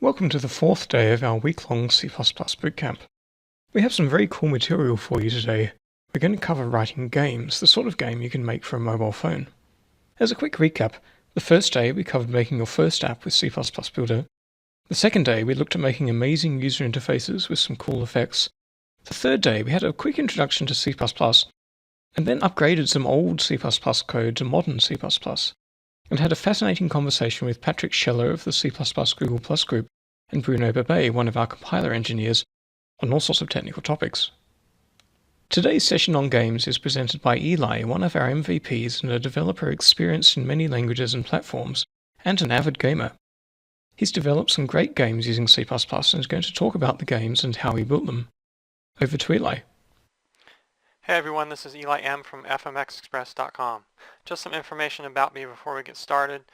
Welcome to the fourth day of our week-long C++ bootcamp. We have some very cool material for you today. We're going to cover writing games, the sort of game you can make for a mobile phone. As a quick recap, the first day we covered making your first app with C++ Builder. The second day we looked at making amazing user interfaces with some cool effects. The third day we had a quick introduction to C++, and then upgraded some old C++ code to modern C++, and had a fascinating conversation with Patrick Scheller of the C++ Google Plus group and Bruneau Babet, one of our compiler engineers, on all sorts of technical topics. Today's session on games is presented by Eli, one of our MVPs and a developer experienced in many languages and platforms, and an avid gamer. He's developed some great games using C++ and is going to talk about the games and how he built them. Over to Eli. Hey everyone, this is Eli M from fmxexpress.com. Just some information about me before we get started.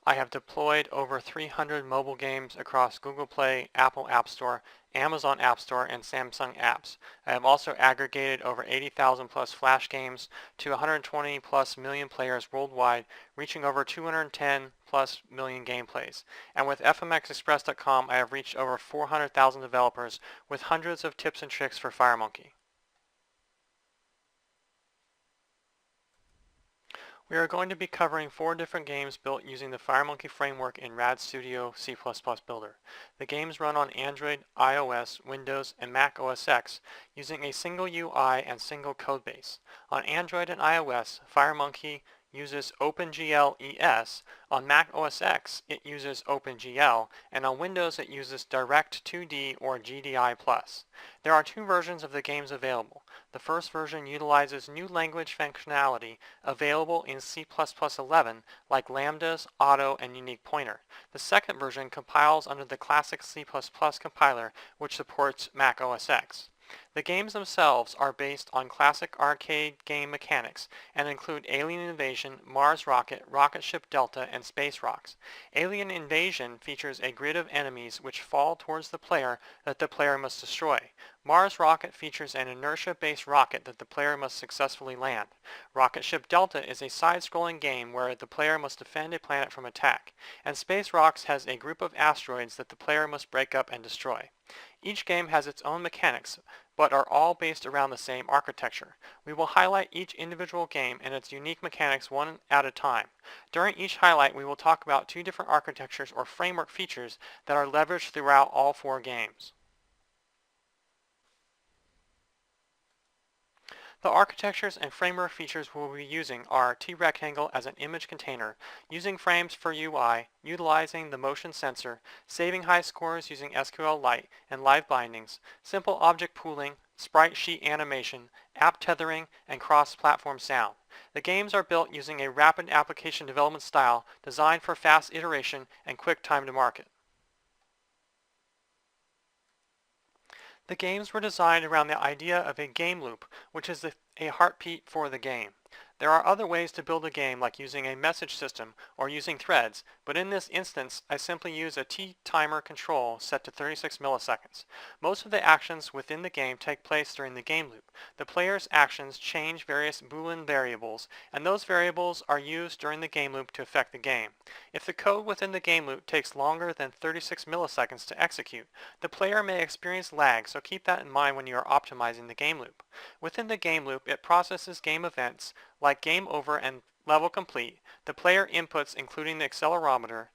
I have deployed over 300 mobile games across Google Play, Apple App Store, Amazon App Store, and Samsung apps. I have also aggregated over 80,000 plus Flash games to 120 plus million players worldwide, reaching over 210 plus million gameplays. And with fmxexpress.com, I have reached over 400,000 developers with hundreds of tips and tricks for FireMonkey. We are going to be covering 4 different games built using the FireMonkey framework in Rad Studio C++ Builder. The games run on Android, iOS, Windows, and Mac OS X using a single UI and single codebase. On Android and iOS, FireMonkey uses OpenGL ES, on Mac OS X it uses OpenGL, and on Windows it uses Direct2D or GDI+. There are 2 versions of the games available. The first version utilizes new language functionality available in C++11 like lambdas, auto, and unique pointer. The second version compiles under the classic C++ compiler which supports Mac OS X. The games themselves are based on classic arcade game mechanics and include Alien Invasion, Mars Rocket, Rocket Ship Delta, and Space Rocks. Alien Invasion features a grid of enemies which fall towards the player that the player must destroy. Mars Rocket features an inertia-based rocket that the player must successfully land. Rocket Ship Delta is a side-scrolling game where the player must defend a planet from attack. And Space Rocks has a group of asteroids that the player must break up and destroy. Each game has its own mechanics, but are all based around the same architecture. We will highlight each individual game and its unique mechanics one at a time. During each highlight, we will talk about 2 different architectures or framework features that are leveraged throughout all 4 games. The architectures and framework features we'll be using are T-Rectangle as an image container, using frames for UI, utilizing the motion sensor, saving high scores using SQLite and live bindings, simple object pooling, sprite sheet animation, app tethering, and cross-platform sound. The games are built using a rapid application development style designed for fast iteration and quick time to market. The games were designed around the idea of a game loop, which is a heartbeat for the game. There are other ways to build a game like using a message system or using threads, but in this instance I simply use a T-timer control set to 36 milliseconds. Most of the actions within the game take place during the game loop. The player's actions change various Boolean variables, and those variables are used during the game loop to affect the game. If the code within the game loop takes longer than 36 milliseconds to execute, the player may experience lag, so keep that in mind when you are optimizing the game loop. Within the game loop, it processes game events like game over and level complete, the player inputs including the accelerometer,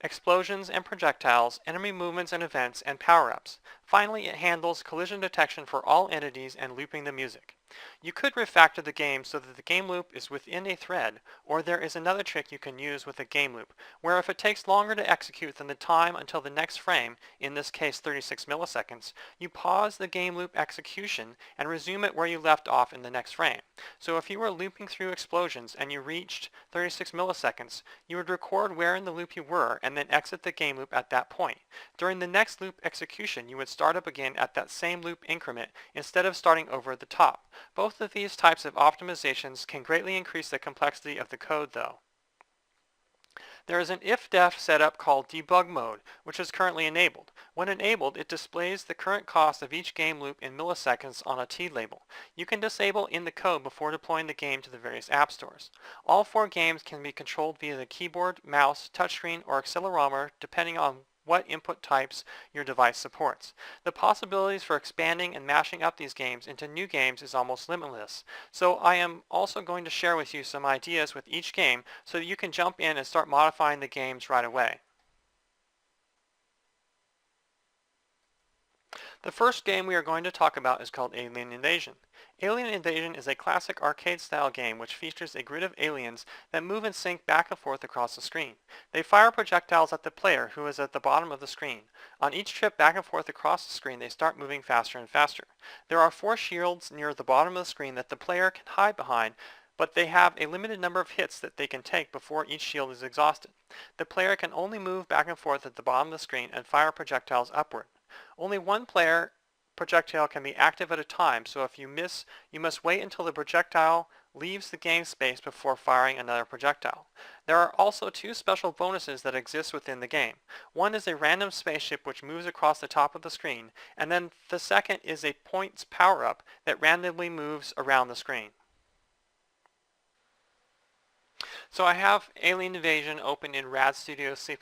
explosions and projectiles, enemy movements and events, and power-ups. Finally, it handles collision detection for all entities and looping the music. You could refactor the game so that the game loop is within a thread, or there is another trick you can use with a game loop, where if it takes longer to execute than the time until the next frame, in this case 36 milliseconds, you pause the game loop execution and resume it where you left off in the next frame. So if you were looping through explosions and you reached 36 milliseconds, you would record where in the loop you were and then exit the game loop at that point. During the next loop execution, you would start up again at that same loop increment instead of starting over at the top. Both of these types of optimizations can greatly increase the complexity of the code though. There is an if-def setup called debug mode, which is currently enabled. When enabled, it displays the current cost of each game loop in milliseconds on a T label. You can disable in the code before deploying the game to the various app stores. All 4 games can be controlled via the keyboard, mouse, touchscreen, or accelerometer depending on what input types your device supports. The possibilities for expanding and mashing up these games into new games is almost limitless. So I am also going to share with you some ideas with each game so that you can jump in and start modifying the games right away. The first game we are going to talk about is called Alien Invasion. Alien Invasion is a classic arcade-style game which features a grid of aliens that move in sync back and forth across the screen. They fire projectiles at the player, who is at the bottom of the screen. On each trip back and forth across the screen, they start moving faster and faster. There are 4 shields near the bottom of the screen that the player can hide behind, but they have a limited number of hits that they can take before each shield is exhausted. The player can only move back and forth at the bottom of the screen and fire projectiles upward. Only one player projectile can be active at a time, so if you miss, you must wait until the projectile leaves the game space before firing another projectile. There are also 2 special bonuses that exist within the game. One is a random spaceship which moves across the top of the screen, and then the second is a points power-up that randomly moves around the screen. So I have Alien Invasion open in Rad Studio C++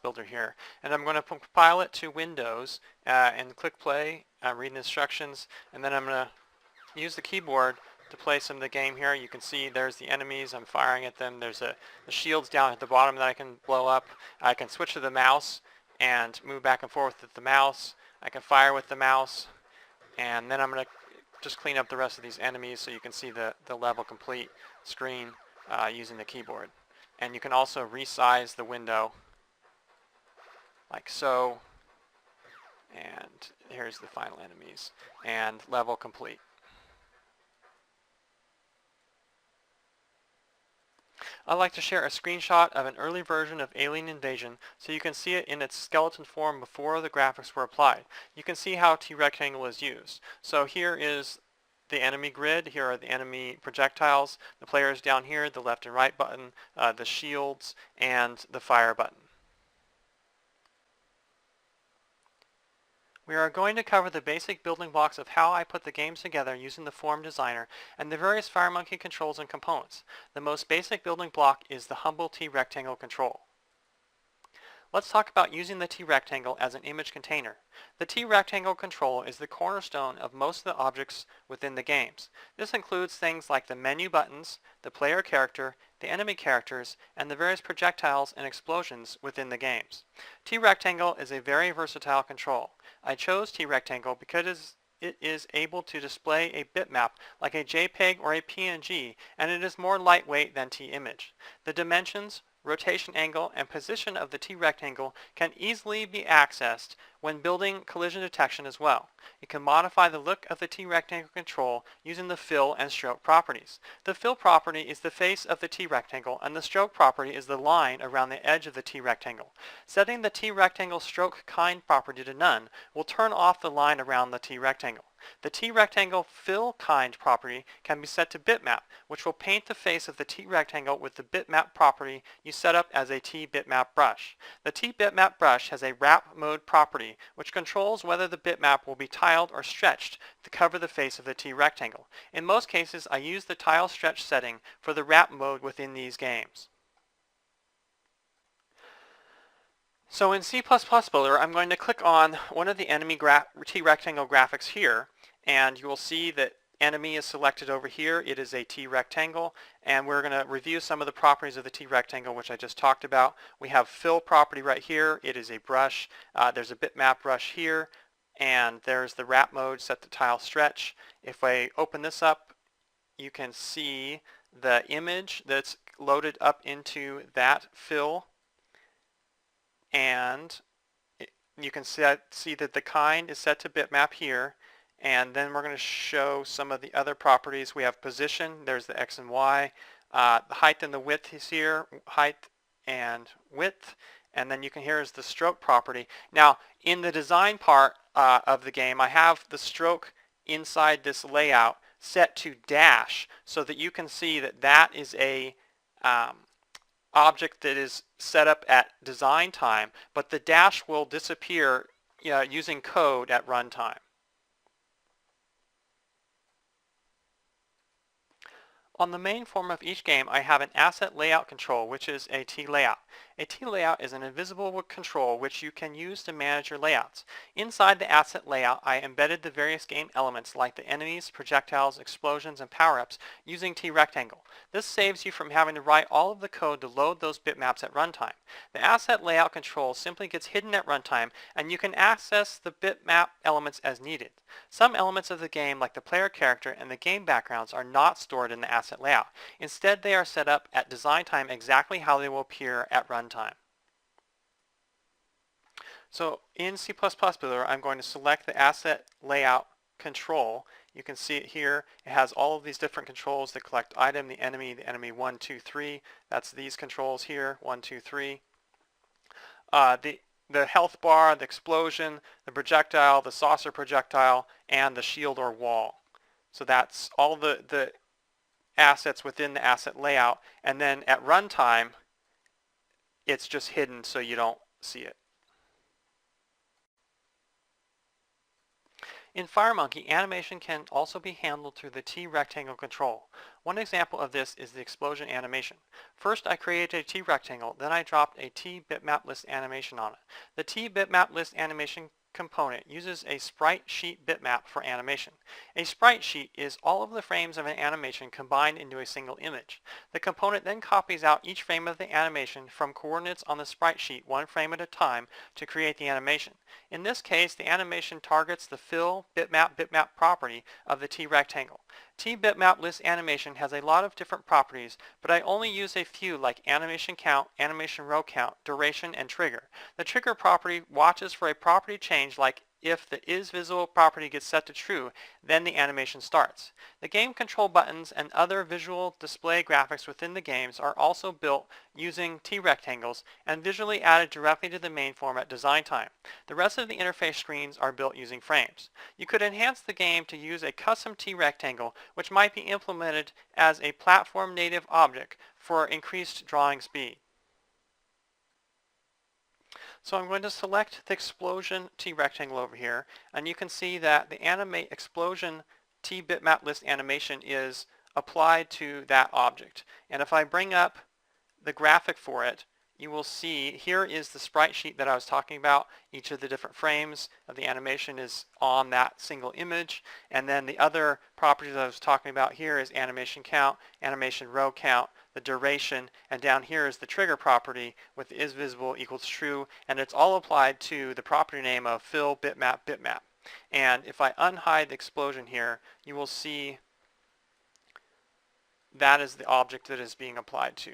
Builder here, and I'm going to compile it to Windows and click play, read the instructions, and then I'm going to use the keyboard to play some of the game here. You can see there's the enemies, I'm firing at them. There's the shields down at the bottom that I can blow up. I can switch to the mouse and move back and forth with the mouse. I can fire with the mouse, and then I'm going to just clean up the rest of these enemies so you can see the level complete screen using the keyboard. And you can also resize the window like so, and here's the final enemies and level complete. I'd like to share a screenshot of an early version of Alien Invasion so you can see it in its skeleton form before the graphics were applied. You can see how T-rectangle is used. So here is the enemy grid. Here are the enemy projectiles. The player is down here, the left and right button, the shields, and the fire button. We are going to cover the basic building blocks of how I put the games together using the Form Designer and the various FireMonkey controls and components. The most basic building block is the humble T-rectangle control. Let's talk about using the T-rectangle as an image container. The T-rectangle control is the cornerstone of most of the objects within the games. This includes things like the menu buttons, the player character, the enemy characters, and the various projectiles and explosions within the games. T-rectangle is a very versatile control. I chose T-rectangle because it is able to display a bitmap like a JPEG or a PNG, and it is more lightweight than T-image. The dimensions, rotation angle, and position of the T-rectangle can easily be accessed when building collision detection as well. You can modify the look of the T-rectangle control using the fill and stroke properties. The fill property is the face of the T-rectangle, and the stroke property is the line around the edge of the T-rectangle. Setting the T-rectangle stroke kind property to none will turn off the line around the T-rectangle. The T-rectangle fill kind property can be set to bitmap, which will paint the face of the T-rectangle with the bitmap property you set up as a T-bitmap brush. The T-bitmap brush has a wrap mode property, which controls whether the bitmap will be tiled or stretched to cover the face of the T-rectangle. In most cases, I use the tile stretch setting for the wrap mode within these games. So in C++ Builder, I'm going to click on one of the enemy T-rectangle graphics here, and you will see that enemy is selected over here. It is a T-rectangle, and we're going to review some of the properties of the T-rectangle, which I just talked about. We have fill property right here. It is a brush. There's a bitmap brush here, and there's the wrap mode set to tile stretch. If I open this up, you can see the image that's loaded up into that fill. And you can see that the kind is set to bitmap here, and then we're going to show some of the other properties. We have position, there's the X and Y, the height and the width is here, height and width, and then you can hear is the stroke property. Now in the design part of the game, I have the stroke inside this layout set to dash so that you can see that that is a object that is set up at design time, but the dash will disappear using code at runtime. On the main form of each game, I have an asset layout control, which is a T-layout. A T layout is an invisible control which you can use to manage your layouts. Inside the asset layout, I embedded the various game elements like the enemies, projectiles, explosions, and power-ups using T-rectangle. This saves you from having to write all of the code to load those bitmaps at runtime. The asset layout control simply gets hidden at runtime, and you can access the bitmap elements as needed. Some elements of the game, like the player character and the game backgrounds, are not stored in the asset layout. Instead, they are set up at design time exactly how they will appear at runtime. So in C++ Builder, I'm going to select the asset layout control. You can see it here. It has all of these different controls that collect item, the enemy 1, 2, 3. That's these controls here, 1, 2, 3. The health bar, the explosion, the projectile, the saucer projectile, and the shield or wall. So that's all the assets within the asset layout, and then at runtime it's just hidden so you don't see it. In FireMonkey, animation can also be handled through the T-rectangle control. One example of this is the explosion animation. First, I created a T-rectangle, then I dropped a T-bitmap list animation on it. The T-bitmap list animation component uses a sprite sheet bitmap for animation. A sprite sheet is all of the frames of an animation combined into a single image. The component then copies out each frame of the animation from coordinates on the sprite sheet one frame at a time to create the animation. In this case, the animation targets the fill bitmap property of the T-rectangle. T-bitmap list animation has a lot of different properties, but I only use a few like animation count, animation row count, duration, and trigger. The trigger property watches for a property change like if the isVisible property gets set to true, then the animation starts. The game control buttons and other visual display graphics within the games are also built using T-rectangles and visually added directly to the main form at design time. The rest of the interface screens are built using frames. You could enhance the game to use a custom T-rectangle, which might be implemented as a platform native object for increased drawing speed. So I'm going to select the explosion T-rectangle over here, and you can see that the animate explosion T-bitmap list animation is applied to that object. And if I bring up the graphic for it, you will see here is the sprite sheet that I was talking about. Each of the different frames of the animation is on that single image, and then the other properties I was talking about here is animation count, animation row count, the duration, and down here is the trigger property with the isVisible equals true, and it's all applied to the property name of fill bitmap. And if I unhide the explosion here, you will see that is the object that is being applied to.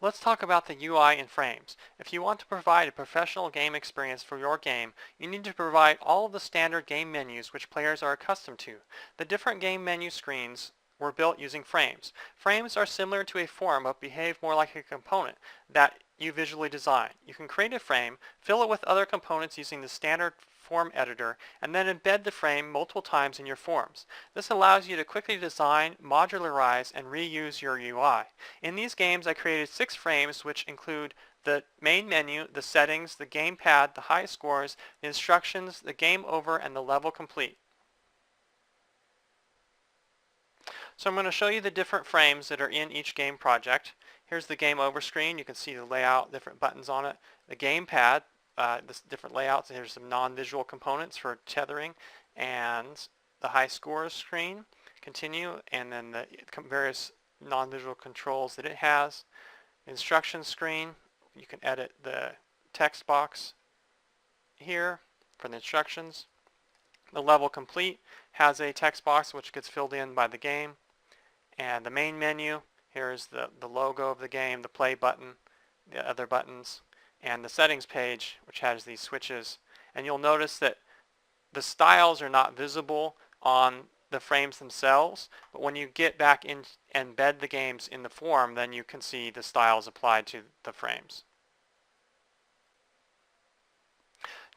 Let's talk about the UI in frames. If you want to provide a professional game experience for your game, you need to provide all of the standard game menus which players are accustomed to. The different game menu screens were built using frames. Frames are similar to a form but behave more like a component that you visually design. You can create a frame, fill it with other components using the standard form editor, and then embed the frame multiple times in your forms. This allows you to quickly design, modularize, and reuse your UI. In these games, I created 6 frames which include the main menu, the settings, the gamepad, the high scores, the instructions, the game over, and the level complete. So I'm going to show you the different frames that are in each game project. Here's the game over screen. You can see the layout, different buttons on it. The gamepad, the different layouts. Here's some non-visual components for tethering, and the high scores screen. Continue, and then the various non-visual controls that it has. Instruction screen. You can edit the text box here for the instructions. The level complete has a text box which gets filled in by the game. And the main menu, here's the logo of the game, the play button, the other buttons, and the settings page, which has these switches. And you'll notice that the styles are not visible on the frames themselves, but when you get back in and embed the games in the form, then you can see the styles applied to the frames.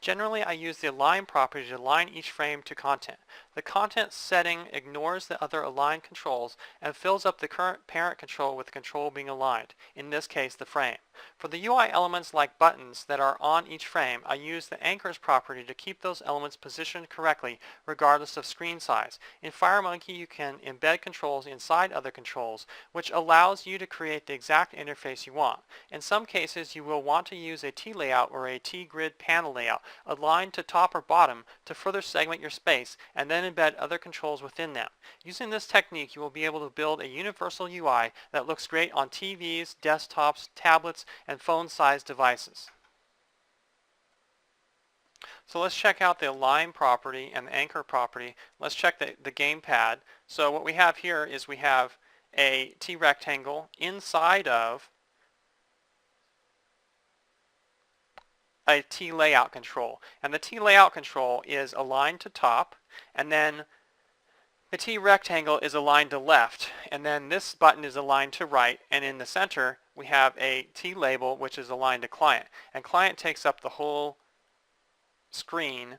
Generally, I use the align property to align each frame to content. The content setting ignores the other aligned controls and fills up the current parent control with the control being aligned, in this case the frame. For the UI elements like buttons that are on each frame, I use the anchors property to keep those elements positioned correctly regardless of screen size. In FireMonkey, you can embed controls inside other controls, which allows you to create the exact interface you want. In some cases, you will want to use a T-layout or a T-grid panel layout aligned to top or bottom to further segment your space and then embed other controls within them. Using this technique, you will be able to build a universal UI that looks great on TVs, desktops, tablets, and phone-sized devices. So let's check out the align property and the anchor property. Let's check the gamepad. So what we have here is we have a T-rectangle inside of a T-layout control. And the T-layout control is aligned to top, and then the T-rectangle is aligned to left, and then this button is aligned to right, and in the center we have a T-label which is aligned to client. And client takes up the whole screen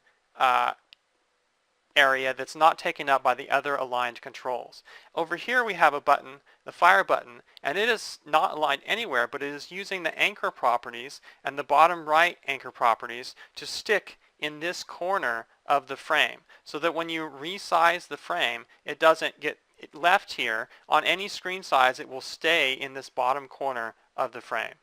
area that's not taken up by the other aligned controls. Over here we have a button, the fire button, and it is not aligned anywhere, but it is using the anchor properties and the bottom right anchor properties to stick in this corner of the frame, so that when you resize the frame, it doesn't get left here. On any screen size, it will stay in this bottom corner of the frame.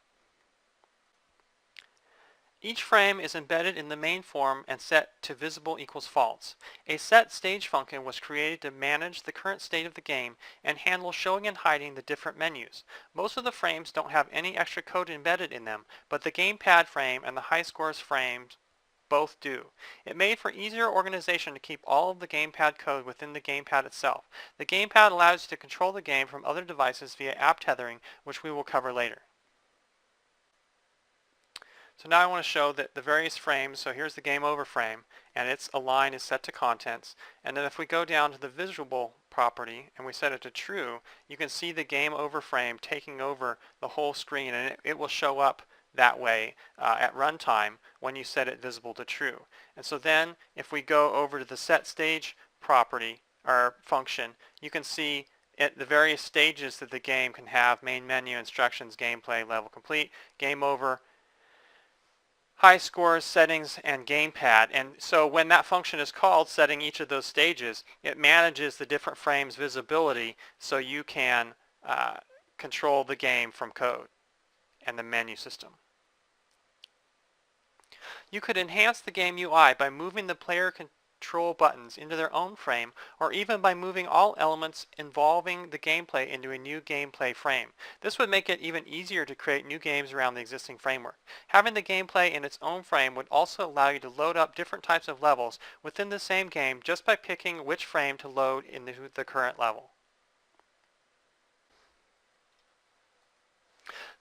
Each frame is embedded in the main form and set to visible equals false. A set stage function was created to manage the current state of the game and handle showing and hiding the different menus. Most of the frames don't have any extra code embedded in them, but the gamepad frame and the high scores frames both do. It made for easier organization to keep all of the gamepad code within the gamepad itself. The gamepad allows you to control the game from other devices via app tethering, which we will cover later. So now I want to show that the various frames. So here's the game over frame, and its align is set to contents. And then if we go down to the visible property and we set it to true, you can see the game over frame taking over the whole screen, and it will show up that way at runtime when you set it visible to true. And so then if we go over to the set stage property or function, you can see the various stages that the game can have: main menu, instructions, gameplay, level complete, game over, high scores, settings, and gamepad. And so when that function is called, setting each of those stages, it manages the different frames visibility so you can control the game from code and the menu system. You could enhance the game UI by moving the player control buttons into their own frame, or even by moving all elements involving the gameplay into a new gameplay frame. This would make it even easier to create new games around the existing framework. Having the gameplay in its own frame would also allow you to load up different types of levels within the same game just by picking which frame to load into the current level.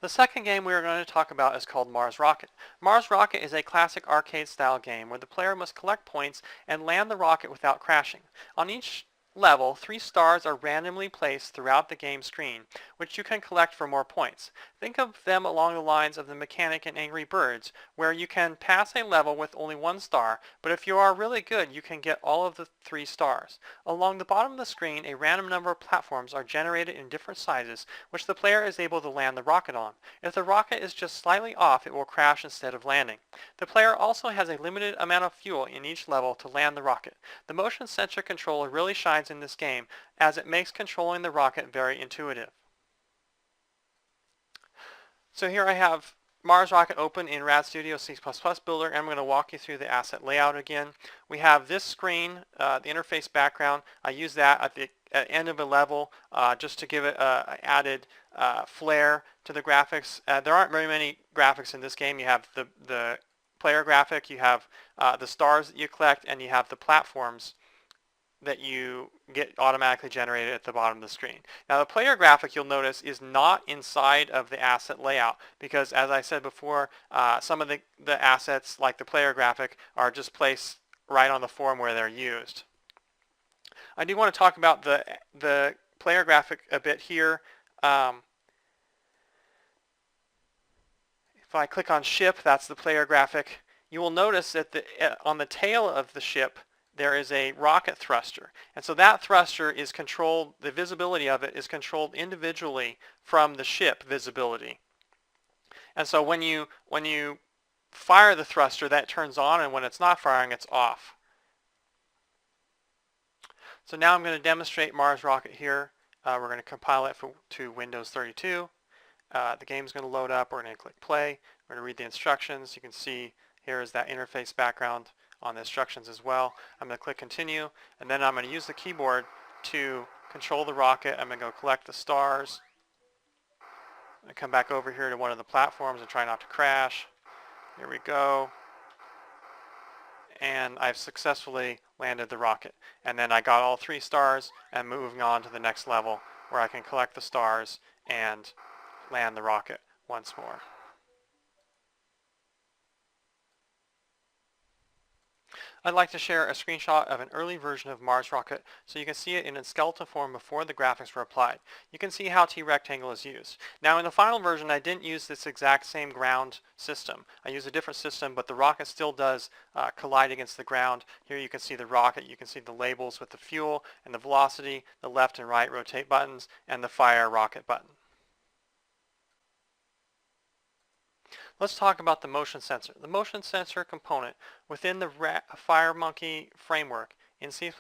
The second game we are going to talk about is called Mars Rocket. Mars Rocket is a classic arcade-style game where the player must collect points and land the rocket without crashing. On each level, 3 stars are randomly placed throughout the game screen, which you can collect for more points. Think of them along the lines of the mechanic in Angry Birds, where you can pass a level with only 1 star, but if you are really good, you can get all of the 3 stars. Along the bottom of the screen, a random number of platforms are generated in different sizes, which the player is able to land the rocket on. If the rocket is just slightly off, it will crash instead of landing. The player also has a limited amount of fuel in each level to land the rocket. The motion sensor controller really shines in this game, as it makes controlling the rocket very intuitive. So here I have Mars Rocket open in Rad Studio C++ Builder, and I'm going to walk you through the asset layout again. We have this screen, the interface background. I use that at the end of a level just to give it an added flair to the graphics. There aren't very many graphics in this game. You have the player graphic, you have the stars that you collect, and you have the platforms that you get automatically generated at the bottom of the screen. Now the player graphic, you'll notice, is not inside of the asset layout because, as I said before, some of the assets like the player graphic are just placed right on the form where they're used. I do want to talk about the player graphic a bit here. If I click on ship, that's the player graphic. You will notice that on the tail of the ship, there is a rocket thruster. And so that thruster is controlled, the visibility of it is controlled individually from the ship visibility. And so when you fire the thruster, that turns on, and when it's not firing, it's off. So now I'm going to demonstrate Mars rocket here. We're going to compile it to Windows 32. The game's going to load up. We're going to click play. We're going to read the instructions. You can see here is that interface background on the instructions as well. I'm going to click continue, and then I'm going to use the keyboard to control the rocket. I'm going to go collect the stars. I come back over here to one of the platforms and try not to crash. Here we go. And I've successfully landed the rocket. And then I got all 3 stars, and moving on to the next level where I can collect the stars and land the rocket once more. I'd like to share a screenshot of an early version of Mars rocket so you can see it in its skeletal form before the graphics were applied. You can see how T-rectangle is used. Now in the final version I didn't use this exact same ground system. I used a different system, but the rocket still does collide against the ground. Here you can see the rocket, you can see the labels with the fuel and the velocity, the left and right rotate buttons, and the fire rocket button. Let's talk about the motion sensor. The motion sensor component within the FireMonkey framework in C++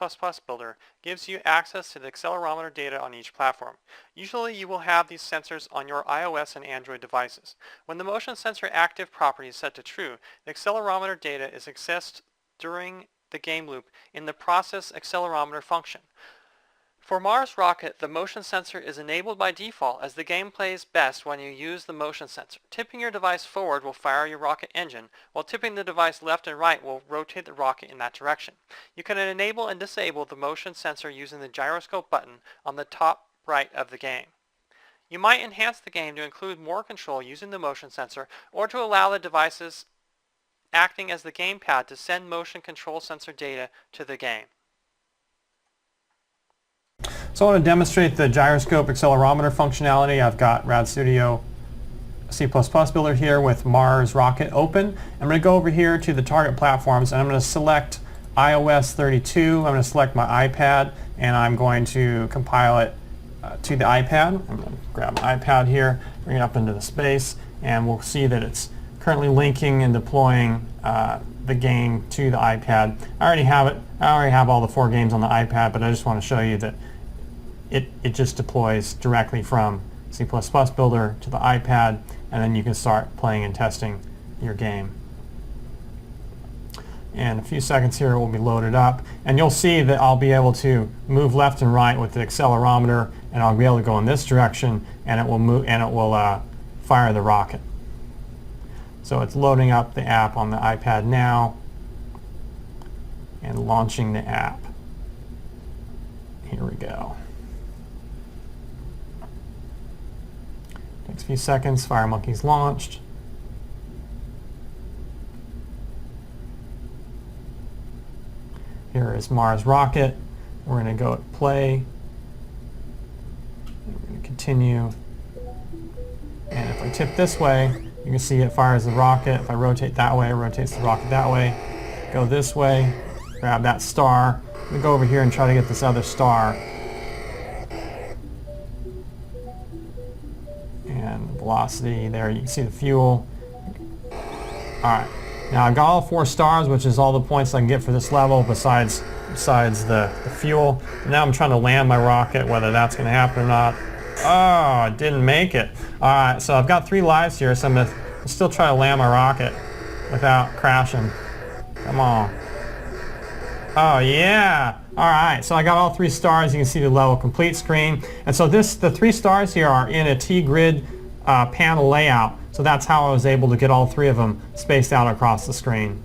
Builder gives you access to the accelerometer data on each platform. Usually you will have these sensors on your iOS and Android devices. When the motion sensor active property is set to true, the accelerometer data is accessed during the game loop in the process accelerometer function. For Mars rocket, the motion sensor is enabled by default as the game plays best when you use the motion sensor. Tipping your device forward will fire your rocket engine, while tipping the device left and right will rotate the rocket in that direction. You can enable and disable the motion sensor using the gyroscope button on the top right of the game. You might enhance the game to include more control using the motion sensor, or to allow the devices acting as the gamepad to send motion control sensor data to the game. So I want to demonstrate the gyroscope accelerometer functionality. I've got Rad Studio C++ Builder here with Mars rocket open. I'm going to go over here to the target platforms, and I'm going to select iOS 32. I'm going to select my iPad, and I'm going to compile it to the iPad. I'm going to grab my iPad here, bring it up into the space, and we'll see that it's currently linking and deploying the game to the iPad. I already have it. I already have all the 4 games on the iPad, but I just want to show you that it just deploys directly from C++ Builder to the iPad, and then you can start playing and testing your game. In a few seconds here it will be loaded up, and you'll see that I'll be able to move left and right with the accelerometer, and I'll be able to go in this direction, and it will move, and it will fire the rocket. So it's loading up the app on the iPad now and launching the app. Here we go. Takes a few seconds. FireMonkey's launched. Here is Mars rocket. We're going to go at play. We're going to continue. And if I tip this way, you can see it fires the rocket. If I rotate that way, it rotates the rocket that way. Go this way, grab that star. I'm going to go over here and try to get this other star. And velocity there, you can see the fuel. Alright, now I've got all 4 stars, which is all the points I can get for this level besides the fuel. Now I'm trying to land my rocket, whether that's going to happen or not. Oh, it didn't make it. Alright, so I've got 3 lives here, so I'm going to still try to land my rocket without crashing. Come on. Oh yeah! Alright, so I got all 3 stars. You can see the level complete screen. And so the 3 stars here are in a T-grid panel layout. So that's how I was able to get all 3 of them spaced out across the screen.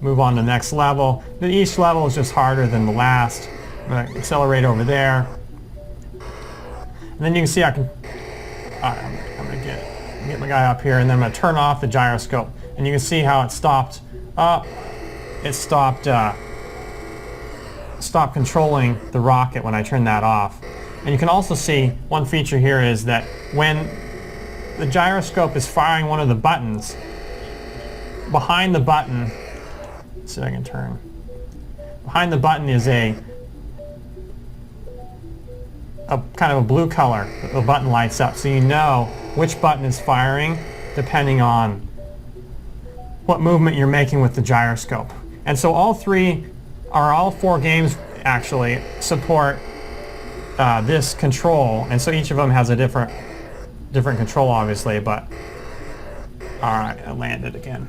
Move on to the next level. Each level is just harder than the last. I'm going to accelerate over there. And then you can see I can, I'm going to get my guy up here, and then I'm going to turn off the gyroscope. And you can see how it stopped. It stopped controlling the rocket when I turned that off. And you can also see one feature here is that when the gyroscope is firing one of the buttons, behind the button, let's see if I can turn. behind the button is a kind of a blue color. The button lights up, so you know which button is firing depending on what movement you're making with the gyroscope. And so all four games actually support this control, and so each of them has a different control, obviously. But all right, I landed again.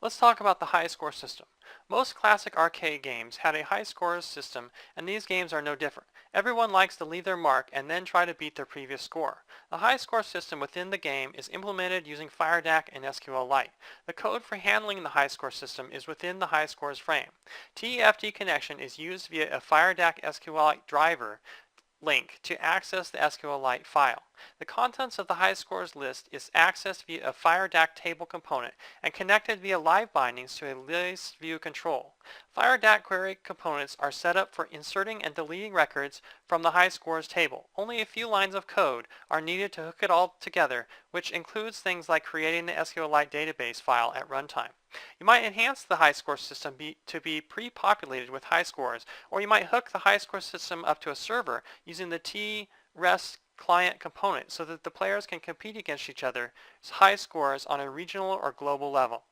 Let's talk about the high score system. Most classic arcade games had a high scores system, and these games are no different. Everyone likes to leave their mark and then try to beat their previous score. The high score system within the game is implemented using FireDAC and SQLite. The code for handling the high score system is within the high scores frame. TFD connection is used via a FireDAC SQLite driver link to access the SQLite file. The contents of the high scores list is accessed via a FireDAC table component and connected via live bindings to a list view control. FireDAC query components are set up for inserting and deleting records from the high scores table. Only a few lines of code are needed to hook it all together, which includes things like creating the SQLite database file at runtime. You might enhance the high score system to be pre-populated with high scores, or you might hook the high score system up to a server using the TREST client component so that the players can compete against each other's high scores on a regional or global level.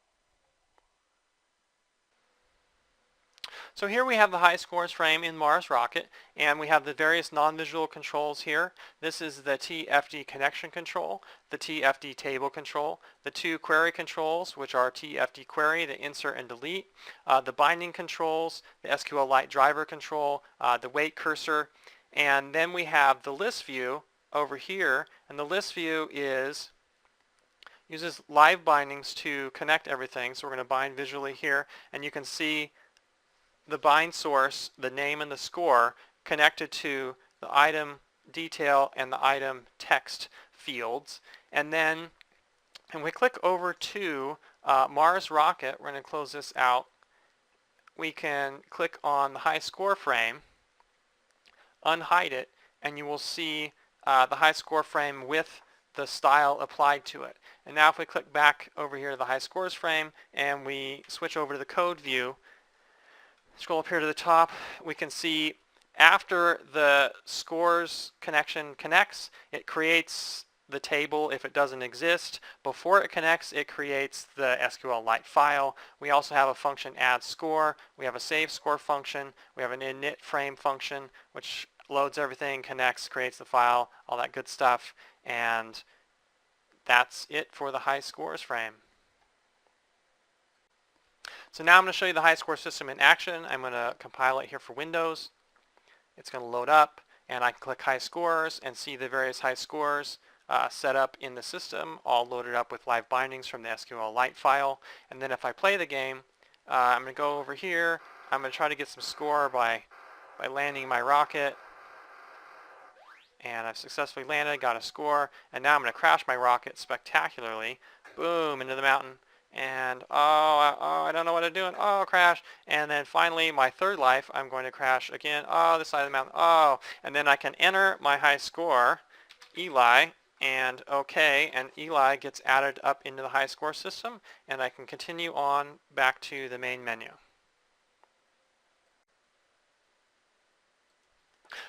So here we have the high scores frame in Mars Rocket, and we have the various non-visual controls here. This is the TFD connection control, the TFD table control, the two query controls, which are TFD query, the insert and delete, the binding controls, the SQLite driver control, the wait cursor, and then we have the list view over here, and the list view uses live bindings to connect everything. So we're going to bind visually here, and you can see the bind source, the name and the score connected to the item detail and the item text fields. And then when we click over to Mars Rocket, we're going to close this out. We can click on the high score frame, unhide it, and you will see the high score frame with the style applied to it. And now if we click back over here to the high scores frame and we switch over to the code view, scroll up here to the top, we can see after the scores connection connects, it creates the table if it doesn't exist. Before it connects, it creates the SQLite file. We also have a function add score. We have a save score function. We have an init frame function, which loads everything, connects, creates the file, all that good stuff. And that's it for the high scores frame. So now I'm going to show you the high score system in action. I'm going to compile it here for Windows. It's going to load up, and I can click high scores and see the various high scores set up in the system, all loaded up with live bindings from the SQLite file. And then if I play the game, I'm going to go over here. I'm going to try to get some score by landing my rocket. And I've successfully landed, got a score, and now I'm going to crash my rocket spectacularly. Boom, into the mountain. And I don't know what I'm doing. Oh, crash. And then finally, my third life, I'm going to crash again. Oh, this side of the mountain. Oh, and then I can enter my high score, Eli, and OK, and Eli gets added up into the high score system, and I can continue on back to the main menu.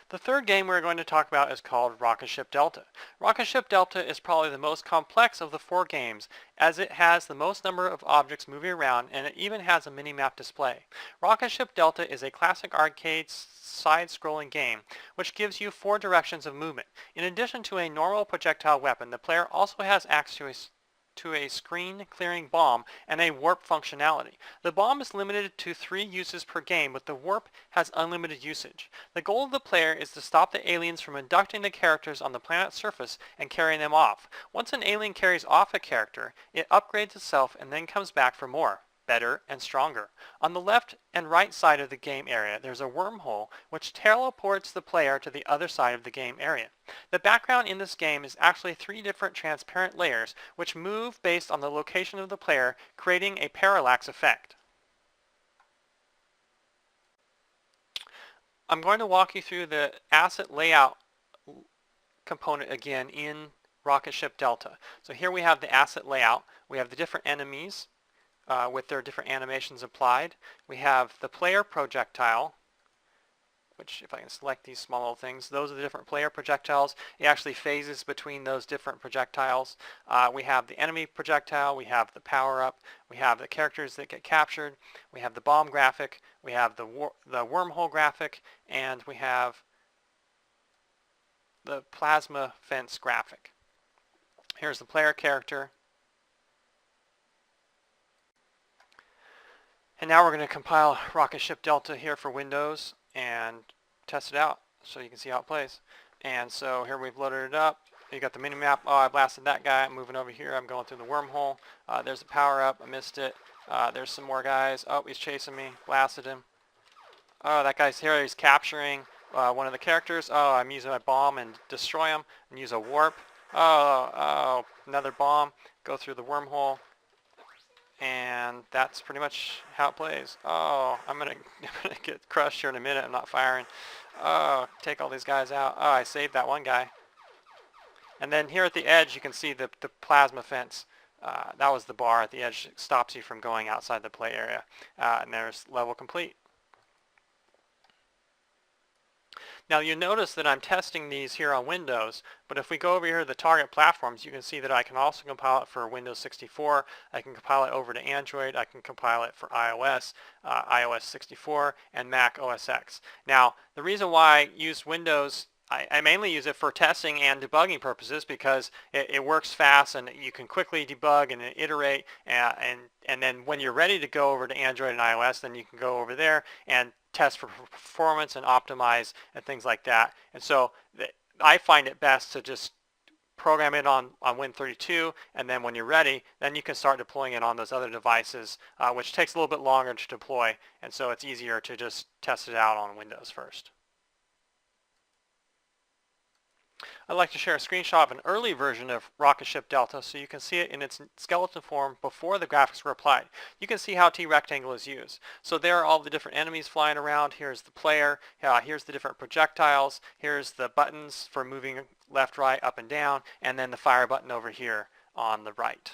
The third game we're going to talk about is called Rocket Ship Delta. Rocket Ship Delta is probably the most complex of the four games, as it has the most number of objects moving around, and it even has a mini-map display. Rocket Ship Delta is a classic arcade side-scrolling game, which gives you 4 directions of movement. In addition to a normal projectile weapon, the player also has access to a screen-clearing bomb and a warp functionality. The bomb is limited to 3 uses per game, but the warp has unlimited usage. The goal of the player is to stop the aliens from abducting the characters on the planet's surface and carrying them off. Once an alien carries off a character, it upgrades itself and then comes back for more, better, and stronger. On the left and right side of the game area, there's a wormhole which teleports the player to the other side of the game area. The background in this game is actually 3 different transparent layers which move based on the location of the player, creating a parallax effect. I'm going to walk you through the asset layout component again in Rocket Ship Delta. So here we have the asset layout. We have the different enemies. with their different animations applied. We have the player projectile, which if I can select these small little things, those are the different player projectiles. It actually phases between those different projectiles. We have the enemy projectile, we have the power-up, we have the characters that get captured, we have the bomb graphic, we have the wormhole graphic, and we have the plasma fence graphic. Here's the player character. And now we're going to compile Rocket Ship Delta here for Windows and test it out so you can see how it plays. And so here we've loaded it up. You got the mini map. Oh, I blasted that guy. I'm moving over here. I'm going through the wormhole. There's the power up. I missed it. There's some more guys. Oh, he's chasing me. Blasted him. Oh, that guy's here. He's capturing one of the characters. Oh, I'm using my bomb and destroy him and use a warp. Oh, another bomb. Go through the wormhole. And that's pretty much how it plays. Oh, I'm gonna get crushed here in a minute. I'm not firing. Oh, take all these guys out. Oh, I saved that one guy. And then here at the edge, you can see the plasma fence. That was the bar at the edge that stops you from going outside the play area. And there's level complete. Now you notice that I'm testing these here on Windows, but if we go over here to the target platforms, you can see that I can also compile it for Windows 64, I can compile it over to Android, I can compile it for iOS, iOS 64, and Mac OS X. Now the reason why I use Windows, I mainly use it for testing and debugging purposes because it works fast and you can quickly debug and iterate and then when you're ready to go over to Android and iOS, then you can go over there and test for performance and optimize and things like that. And so I find it best to just program it on Win32, and then when you're ready, then you can start deploying it on those other devices, which takes a little bit longer to deploy, and so it's easier to just test it out on Windows first. I'd like to share a screenshot of an early version of Rocket Ship Delta so you can see it in its skeleton form before the graphics were applied. You can see how T-Rectangle is used. So there are all the different enemies flying around. Here's the player. Here's the different projectiles. Here's the buttons for moving left, right, up, and down. And then the fire button over here on the right.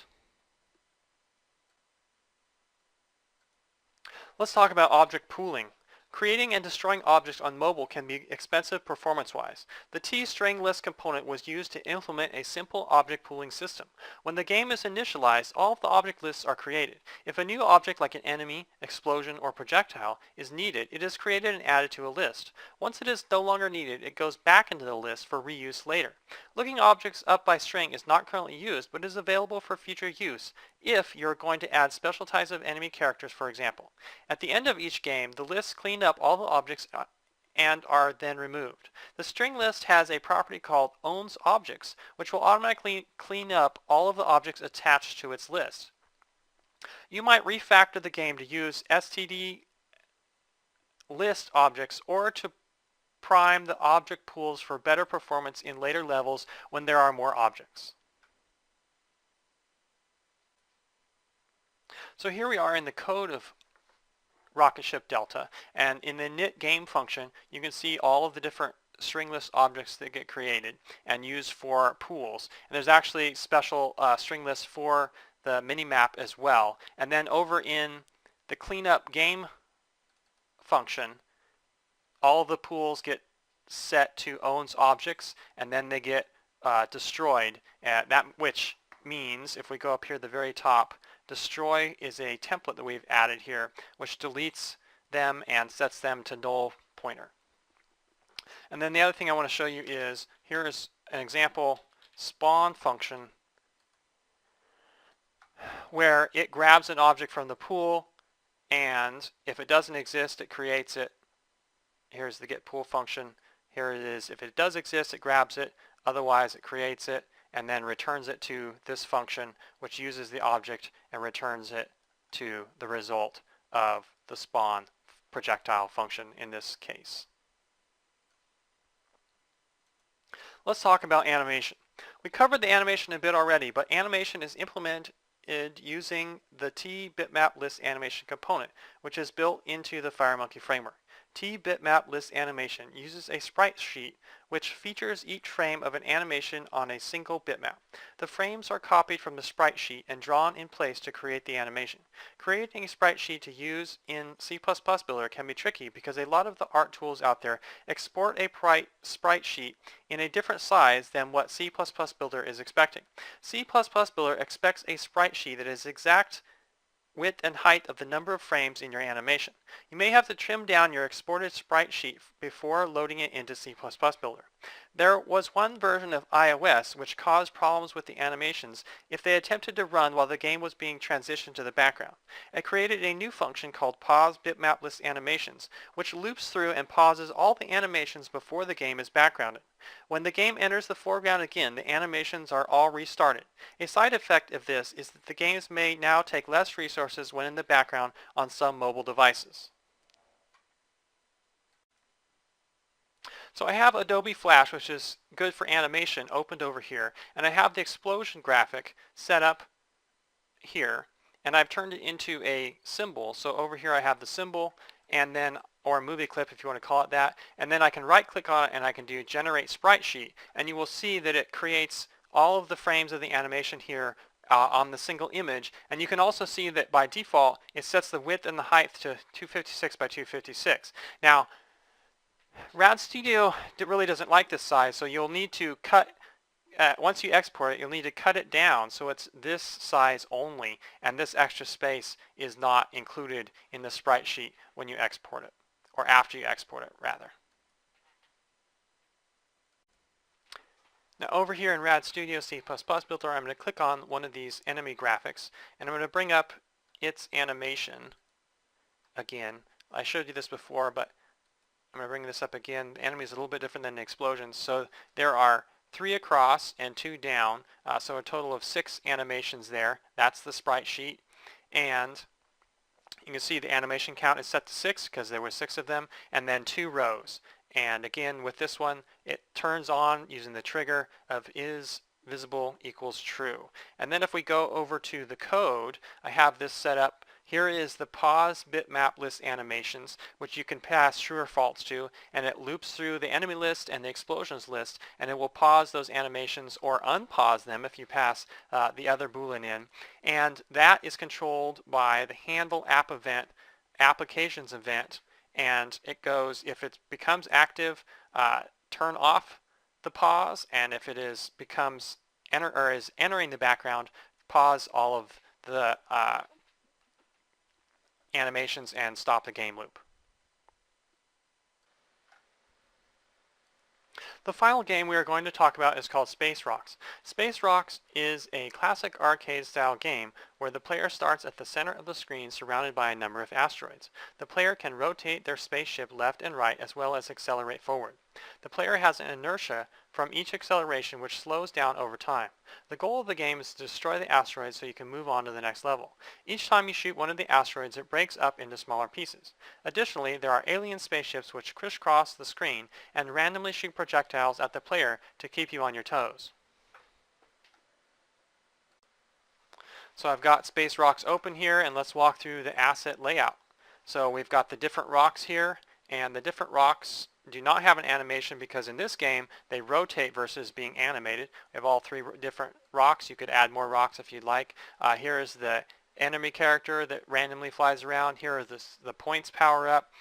Let's talk about object pooling. Creating and destroying objects on mobile can be expensive performance-wise. The T-string list component was used to implement a simple object pooling system. When the game is initialized, all of the object lists are created. If a new object like an enemy, explosion, or projectile is needed, it is created and added to a list. Once it is no longer needed, it goes back into the list for reuse later. Looking objects up by string is not currently used, but is available for future use if you're going to add special types of enemy characters, for example. At the end of each game, the lists clean up all the objects and are then removed. The string list has a property called owns objects, which will automatically clean up all of the objects attached to its list. You might refactor the game to use std list objects or to prime the object pools for better performance in later levels when there are more objects. So here we are in the code of Rocket Ship Delta, and in the init game function you can see all of the different string list objects that get created and used for pools. And there's actually special string lists for the mini-map as well. And then over in the cleanup game function, all of the pools get set to owns objects, and then they get destroyed, which means if we go up here at the very top, destroy is a template that we've added here which deletes them and sets them to null pointer. And then the other thing I want to show you is here is an example spawn function where it grabs an object from the pool, and if it doesn't exist it creates it. Here's the get pool function. Here it is. If it does exist it grabs it, otherwise it creates it and then returns it to this function, which uses the object and returns it to the result of the spawn projectile function in this case. Let's talk about animation. We covered the animation a bit already, but animation is implemented using the T-bitmap list animation component, which is built into the FireMonkey framework. T-bitmap list animation uses a sprite sheet which features each frame of an animation on a single bitmap. The frames are copied from the sprite sheet and drawn in place to create the animation. Creating a sprite sheet to use in C++ Builder can be tricky because a lot of the art tools out there export a sprite sheet in a different size than what C++ Builder is expecting. C++ Builder expects a sprite sheet that is exact width and height of the number of frames in your animation. You may have to trim down your exported sprite sheet before loading it into C++ Builder. There was one version of iOS which caused problems with the animations if they attempted to run while the game was being transitioned to the background. It created a new function called pause bitmap list animations, which loops through and pauses all the animations before the game is backgrounded. When the game enters the foreground again, the animations are all restarted. A side effect of this is that the games may now take less resources when in the background on some mobile devices. So I have Adobe Flash, which is good for animation, opened over here, and I have the explosion graphic set up here, and I've turned it into a symbol. So over here I have the symbol, and then, or a movie clip if you want to call it that, and then I can right click on it and I can do generate sprite sheet, and you will see that it creates all of the frames of the animation here on the single image, and you can also see that by default it sets the width and the height to 256 by 256. Now Rad Studio really doesn't like this size, so you'll need to cut, once you export it, you'll need to cut it down so it's this size only, and this extra space is not included in the sprite sheet when you export it, or after you export it rather. Now over here in Rad Studio C++ Builder, I'm going to click on one of these enemy graphics, and I'm going to bring up its animation again. I showed you this before, but I'm going to bring this up again. The enemy is a little bit different than the explosions. So there are 3 across and 2 down, so a total of 6 animations there. That's the sprite sheet. And you can see the animation count is set to 6 because there were 6 of them, and then 2 rows. And again, with this one, it turns on using the trigger of is visible equals true. And then if we go over to the code, I have this set up. Here is the pause bitmap list animations, which you can pass true or false to, and it loops through the enemy list and the explosions list, and it will pause those animations or unpause them if you pass the other boolean in. And that is controlled by the handle app event, applications event, and it goes, if it becomes active, turn off the pause, and if it is entering the background, pause all of the animations and stop the game loop. The final game we are going to talk about is called Space Rocks. Space Rocks is a classic arcade style game where the player starts at the center of the screen surrounded by a number of asteroids. The player can rotate their spaceship left and right as well as accelerate forward. The player has an inertia from each acceleration which slows down over time. The goal of the game is to destroy the asteroids so you can move on to the next level. Each time you shoot one of the asteroids, it breaks up into smaller pieces. Additionally, there are alien spaceships which crisscross the screen and randomly shoot projectiles at the player to keep you on your toes. So I've got Space Rocks open here, and let's walk through the asset layout. So we've got the different rocks here, and the different rocks do not have an animation because in this game they rotate versus being animated. We have all 3 different rocks. You could add more rocks if you'd like. Here is the enemy character that randomly flies around. Here are the points power up.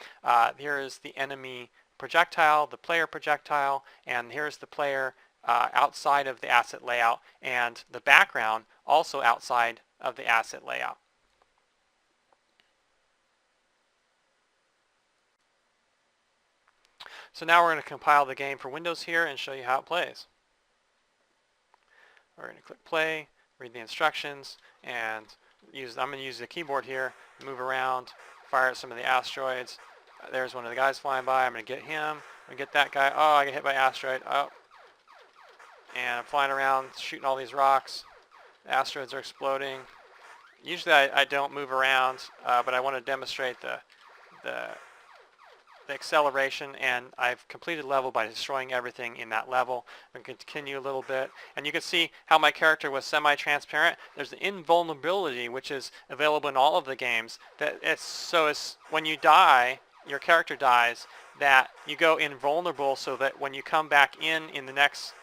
Here is the enemy projectile, the player projectile, and here's the player outside of the asset layout, and the background also outside of the asset layout. So now we're going to compile the game for Windows here and show you how it plays. We're going to click play, read the instructions, and I'm going to use the keyboard here, move around, fire at some of the asteroids. There's one of the guys flying by. I'm going to get him. I'm going to get that guy. Oh, I get hit by an asteroid. Oh. And I'm flying around, shooting all these rocks. The asteroids are exploding. Usually I don't move around, but I want to demonstrate the acceleration, and I've completed level by destroying everything in that level. I'm going to continue a little bit, and you can see how my character was semi-transparent. There's an invulnerability which is available in all of the games. When you die, your character dies, that you go invulnerable, so that when you come back in the next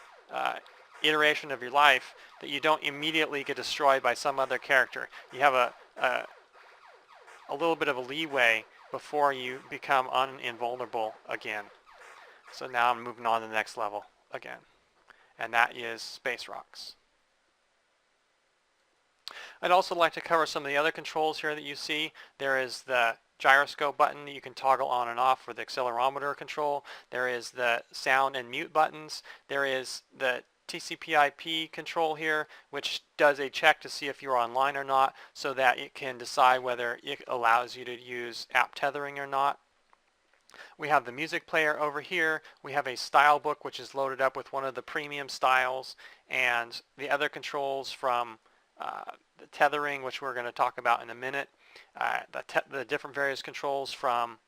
iteration of your life, that you don't immediately get destroyed by some other character. You have a little bit of a leeway before you become invulnerable again. So now I'm moving on to the next level again, and that is space rocks. I'd also like to cover some of the other controls here that you see. There is the gyroscope button that you can toggle on and off for the accelerometer control. There is the sound and mute buttons. There is the TCP/IP control here, which does a check to see if you're online or not, so that it can decide whether it allows you to use app tethering or not. We have the music player over here. We have a style book, which is loaded up with one of the premium styles, and the other controls from the tethering, which we're going to talk about in a minute. The different various controls from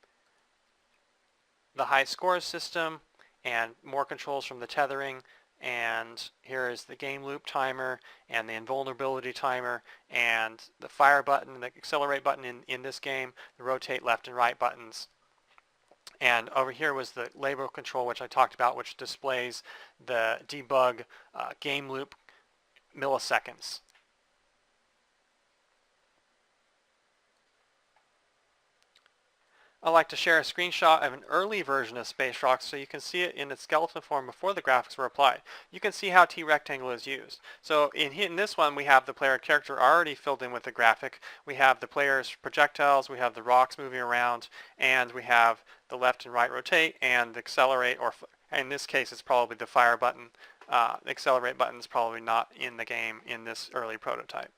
the high scores system, and more controls from the tethering. And here is the game loop timer and the invulnerability timer and the fire button, the accelerate button in this game, the rotate left and right buttons. And over here was the label control, which I talked about, which displays the debug game loop milliseconds. I'd like to share a screenshot of an early version of Space Rocks so you can see it in its skeleton form before the graphics were applied. You can see how T-Rectangle is used. So in this one, we have the player character already filled in with the graphic. We have the player's projectiles, we have the rocks moving around, and we have the left and right rotate and the accelerate, or in this case it's probably the fire button. The accelerate button is probably not in the game in this early prototype.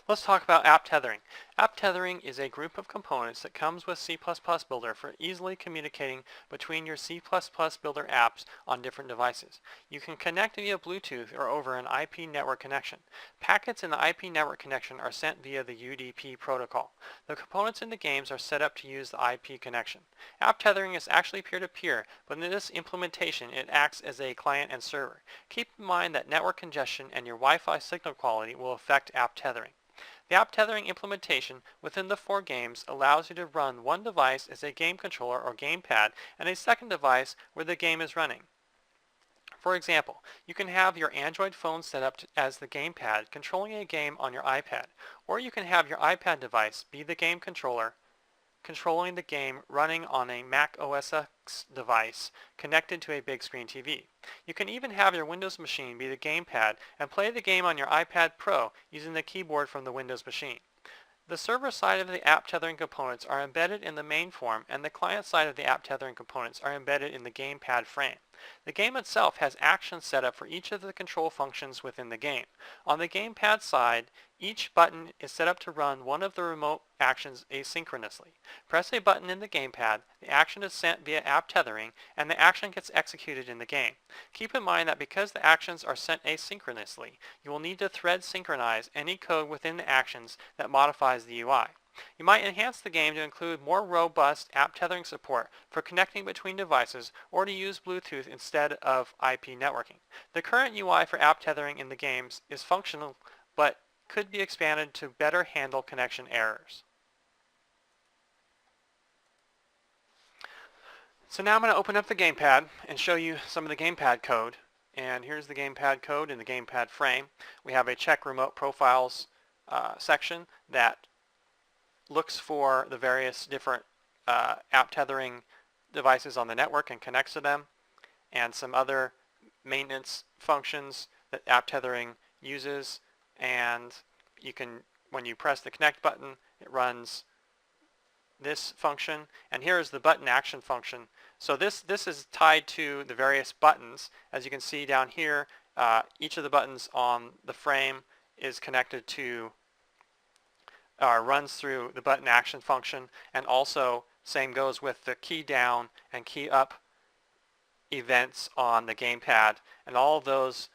Let's talk about app tethering. App tethering is a group of components that comes with C++ Builder for easily communicating between your C++ Builder apps on different devices. You can connect via Bluetooth or over an IP network connection. Packets in the IP network connection are sent via the UDP protocol. The components in the games are set up to use the IP connection. App tethering is actually peer-to-peer, but in this implementation it acts as a client and server. Keep in mind that network congestion and your Wi-Fi signal quality will affect app tethering. The app tethering implementation within the 4 games allows you to run one device as a game controller or gamepad and a second device where the game is running. For example, you can have your Android phone set up as the gamepad controlling a game on your iPad, or you can have your iPad device be the game controller controlling the game running on a Mac OS X device connected to a big screen TV. You can even have your Windows machine be the gamepad and play the game on your iPad Pro using the keyboard from the Windows machine. The server side of the app tethering components are embedded in the main form, and the client side of the app tethering components are embedded in the gamepad frame. The game itself has actions set up for each of the control functions within the game. On the gamepad side, each button is set up to run one of the remote actions asynchronously. Press a button in the gamepad, the action is sent via app tethering, and the action gets executed in the game. Keep in mind that because the actions are sent asynchronously, you will need to thread synchronize any code within the actions that modifies the UI. You might enhance the game to include more robust app tethering support for connecting between devices or to use Bluetooth instead of IP networking. The current UI for app tethering in the games is functional, but could be expanded to better handle connection errors. So now I'm going to open up the gamepad and show you some of the gamepad code. And here's the gamepad code in the gamepad frame. We have a check remote profiles section that looks for the various different app tethering devices on the network and connects to them, and some other maintenance functions that app tethering uses. And you can, when you press the connect button, it runs this function, and here is the button action function. So this is tied to the various buttons. As you can see down here, each of the buttons on the frame is connected to runs through the button action function, and also same goes with the key down and key up events on the gamepad, and all of those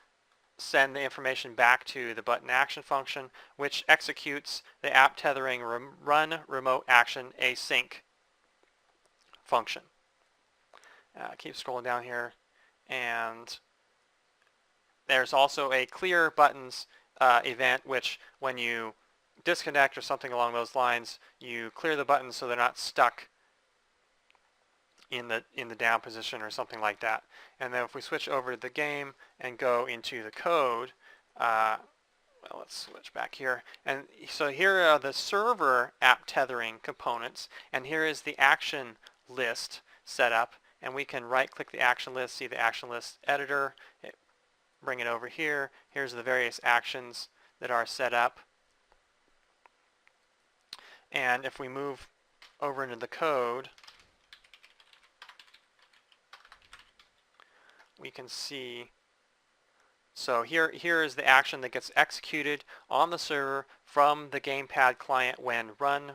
send the information back to the button action function, which executes the app tethering run remote action async function. Keep scrolling down here, and there's also a clear buttons event, which when you disconnect or something along those lines, you clear the buttons so they're not stuck in the down position or something like that. And then if we switch over to the game and go into the code, well, let's switch back here. And so here are the server app tethering components, and here is the action list set up. And we can right-click the action list, see the action list editor, bring it over here. Here's the various actions that are set up. And if we move over into the code, we can see, so here is the action that gets executed on the server from the gamepad client when run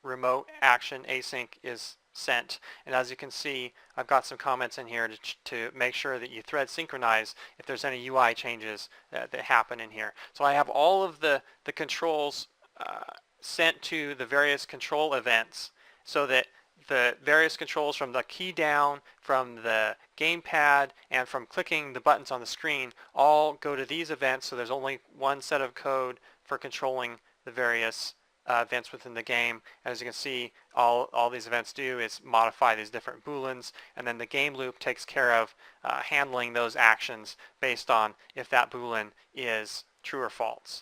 remote action async is sent. And as you can see, I've got some comments in here to make sure that you thread synchronize if there's any UI changes that happen in here. So I have all of the controls sent to the various control events so that the various controls from the key down, from the gamepad, and from clicking the buttons on the screen all go to these events, so there's only one set of code for controlling the various events within the game. As you can see, all these events do is modify these different booleans, and then the game loop takes care of handling those actions based on if that boolean is true or false.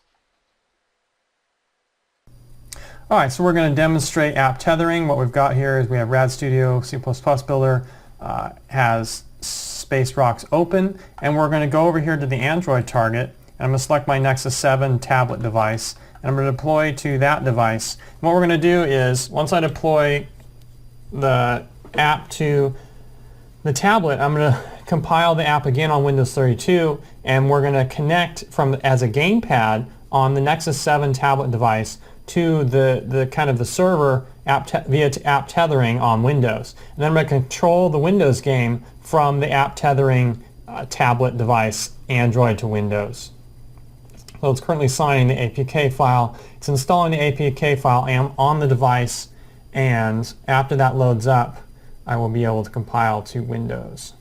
All right, so we're going to demonstrate app tethering. What we've got here is we have Rad Studio C++ Builder has Space Rocks open, and we're going to go over here to the Android target, and I'm going to select my Nexus 7 tablet device, and I'm going to deploy to that device. And what we're going to do is, once I deploy the app to the tablet, I'm going to compile the app again on Windows 32, and we're going to connect as a gamepad on the Nexus 7 tablet device to the kind of the server via app tethering on Windows. And then I'm going to control the Windows game from the app tethering tablet device, Android to Windows. So it's currently signing the APK file. It's installing the APK file on the device, and after that loads up, I will be able to compile to Windows.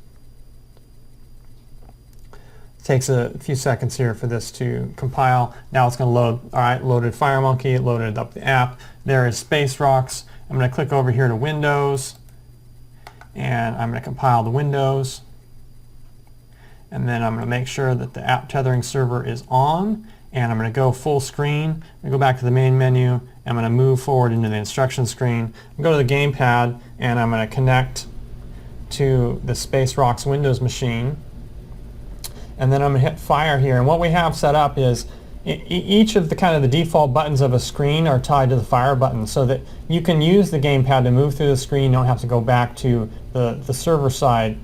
Takes a few seconds here for this to compile. Now it's going to load. All right, loaded FireMonkey, it loaded up the app. There is Space Rocks. I'm going to click over here to Windows, and I'm going to compile the Windows. And then I'm going to make sure that the app tethering server is on, and I'm going to go full screen. I'm going to go back to the main menu, and I'm going to move forward into the instruction screen. I'm going to go to the gamepad, and I'm going to connect to the Space Rocks Windows machine. And then I'm going to hit fire here. And what we have set up is each of the kind of the default buttons of a screen are tied to the fire button, so that you can use the gamepad to move through the screen. You don't have to go back to the server side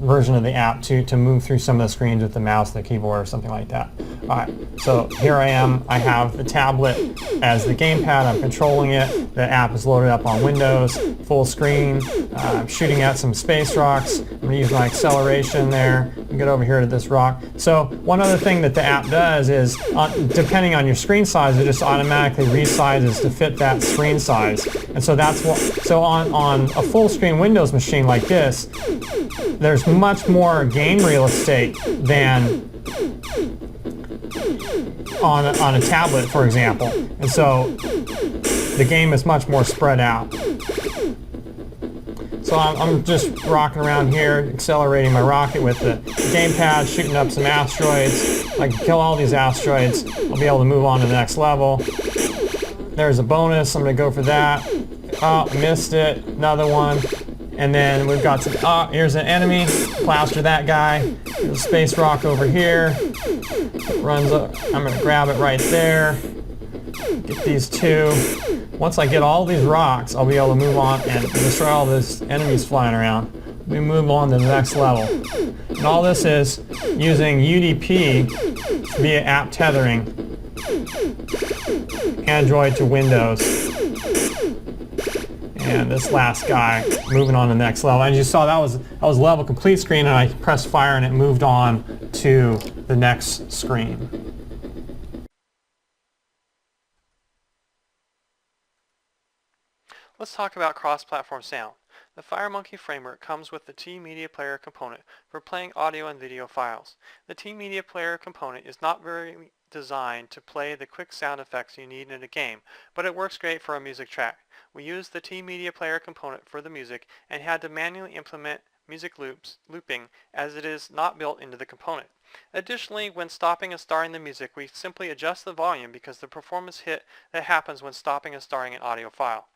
version of the app to move through some of the screens with the mouse and the keyboard or something like that. All right, so here I am. I have the tablet as the gamepad. I'm controlling it. The app is loaded up on Windows, full screen. I'm shooting at some Space Rocks. I'm going to use my acceleration there and get over here to this rock. So one other thing that the app does is, depending on your screen size, it just automatically resizes to fit that screen size. And so that's what. So on a full screen Windows machine like this, there's much more game real estate than on a tablet, for example. And so the game is much more spread out. So I'm just rocking around here, accelerating my rocket with the gamepad, shooting up some asteroids. If I can kill all these asteroids, I'll be able to move on to the next level. There's a bonus. I'm going to go for that. Oh, missed it. Another one. And then we've got some, oh, here's an enemy. Plaster that guy. There's a Space Rock over here. Runs up. I'm going to grab it right there. Get these two. Once I get all these rocks, I'll be able to move on and destroy all these enemies flying around. We move on to the next level. And all this is using UDP via app tethering, Android to Windows. And this last guy moving on to the next level. And you saw that was level complete screen, and I pressed fire and it moved on to the next screen. Let's talk about cross-platform sound. The FireMonkey framework comes with the T-Media Player component for playing audio and video files. The T-Media Player component is not very designed to play the quick sound effects you need in a game, but it works great for a music track. We used the T-Media Player component for the music and had to manually implement music looping as it is not built into the component. Additionally, when stopping and starting the music, we simply adjust the volume because the performance hit that happens when stopping and starting an audio file.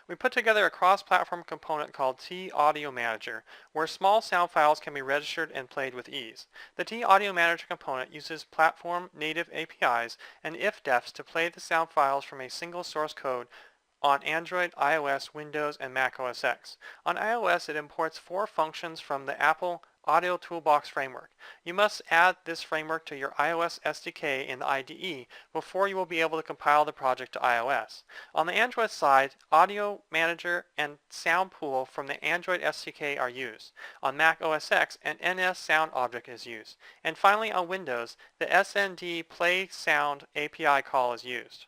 We put together a cross-platform component called T-Audio Manager, where small sound files can be registered and played with ease. The T-Audio Manager component uses platform native APIs and ifdefs to play the sound files from a single source code on Android, iOS, Windows, and Mac OS X. On iOS, it imports 4 functions from the Apple Audio Toolbox framework. You must add this framework to your iOS SDK in the IDE before you will be able to compile the project to iOS. On the Android side, Audio Manager and Sound Pool from the Android SDK are used. On Mac OS X, an NS Sound object is used. And finally, on Windows, the SND Play Sound API call is used.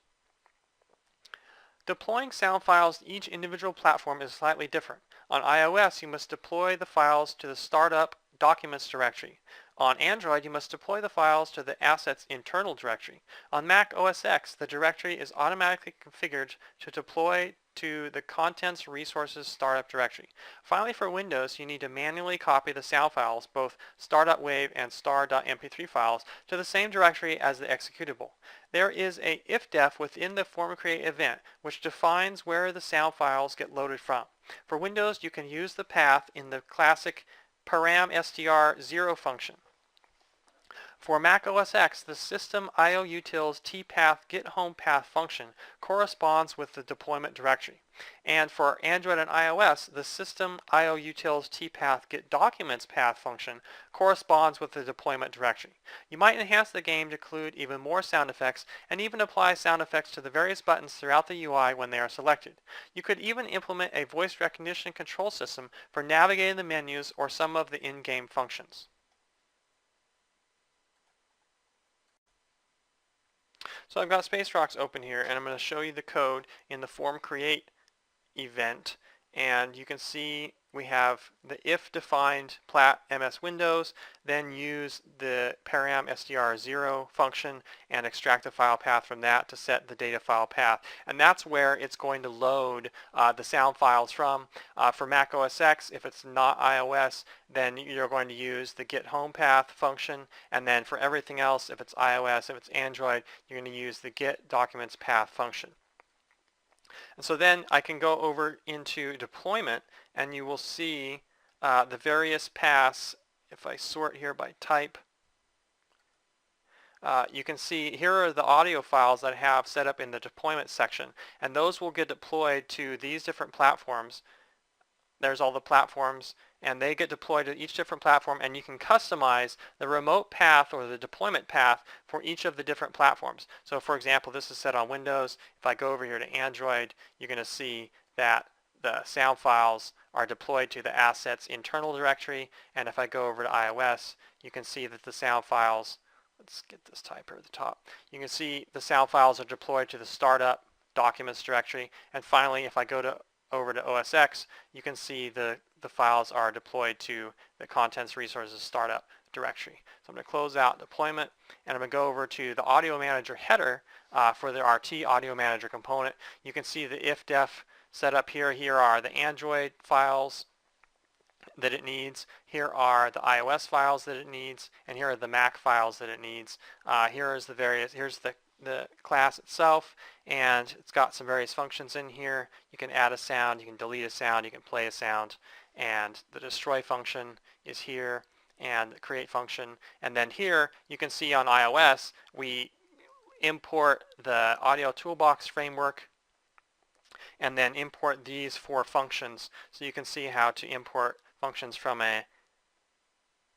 Deploying sound files to each individual platform is slightly different. On iOS, you must deploy the files to the Startup Documents directory. On Android, you must deploy the files to the Assets internal directory. On Mac OS X, the directory is automatically configured to deploy to the Contents Resources Startup directory. Finally, for Windows, you need to manually copy the sound files, both star.wave and star.mp3 files, to the same directory as the executable. There is a ifdef within the FormCreate event, which defines where the sound files get loaded from. For Windows, you can use the path in the classic param_str0 function. For Mac OS X, the system IOUtils tpath get_home_path function corresponds with the deployment directory. And for Android and iOS, the system IOUtils tpath get_documents_path function corresponds with the deployment directory. You might enhance the game to include even more sound effects and even apply sound effects to the various buttons throughout the UI when they are selected. You could even implement a voice recognition control system for navigating the menus or some of the in-game functions. So I've got Space Rocks open here, and I'm going to show you the code in the FormCreate event. And you can see we have the if defined plat MS Windows, then use the param_str0 function and extract the file path from that to set the data file path. And that's where it's going to load the sound files from. For Mac OS X, if it's not iOS, then you're going to use the get home path function. And then for everything else, if it's iOS, if it's Android, you're going to use the get documents path function. And so then I can go over into deployment, and you will see the various paths. If I sort here by type, you can see here are the audio files that I have set up in the deployment section, and those will get deployed to these different platforms. There's all the platforms, and they get deployed to each different platform, and you can customize the remote path or the deployment path for each of the different platforms. So for example, this is set on Windows. If I go over here to Android, you're going to see that the sound files are deployed to the Assets internal directory, and if I go over to iOS, you can see that the sound files, let's get this type here at the top, you can see the sound files are deployed to the Startup Documents directory, and finally if I go over to OS X, you can see the files are deployed to the Contents Resources Startup directory. So I'm going to close out deployment, and I'm going to go over to the Audio Manager header for the RT Audio Manager component. You can see the ifdef set up here. Here are the Android files that it needs. Here are the iOS files that it needs, and here are the Mac files that it needs. Here's the class itself, and it's got some various functions in here. You can add a sound, you can delete a sound, you can play a sound, and the destroy function is here, and the create function. And then here you can see on iOS we import the Audio Toolbox framework and then import these 4 functions, so you can see how to import functions from a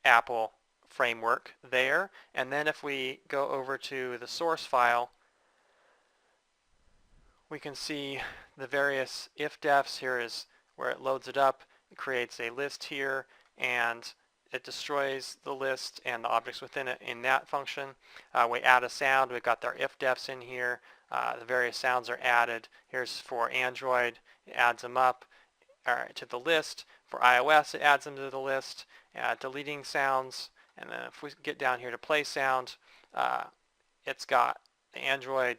Apple framework there. And then if we go over to the source file, we can see the various ifdefs. Here is where it loads it up. It creates a list here, and it destroys the list and the objects within it in that function. We add a sound. We've got our ifdefs in here. The various sounds are added. Here's for Android. It adds them up to the list. For iOS, it adds them to the list. Deleting sounds. And then if we get down here to play sound, it's got the Android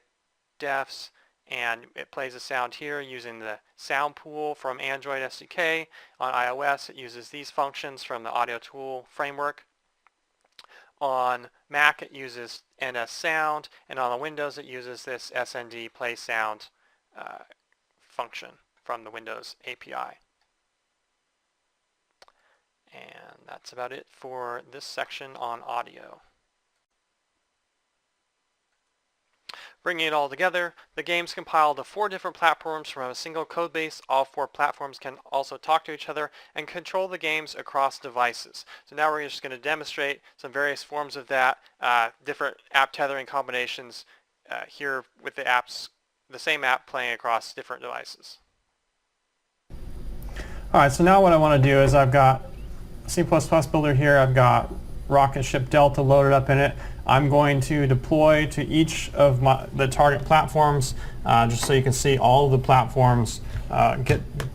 defs, and it plays a sound here using the sound pool from Android SDK. On iOS, it uses these functions from the audio tool framework. On Mac, it uses NS Sound, and on the Windows, it uses this SND Play Sound function from the Windows API. And that's about it for this section on audio. Bringing it all together, the game's compiled of 4 different platforms from a single code base. All 4 platforms can also talk to each other and control the games across devices. So now we're just going to demonstrate some various forms of that, different app tethering combinations here with the same app playing across different devices. Alright, so now what I want to do is I've got C++ builder here, I've got Rocket Ship Delta loaded up in it. I'm going to deploy to each of the target platforms, just so you can see all of the platforms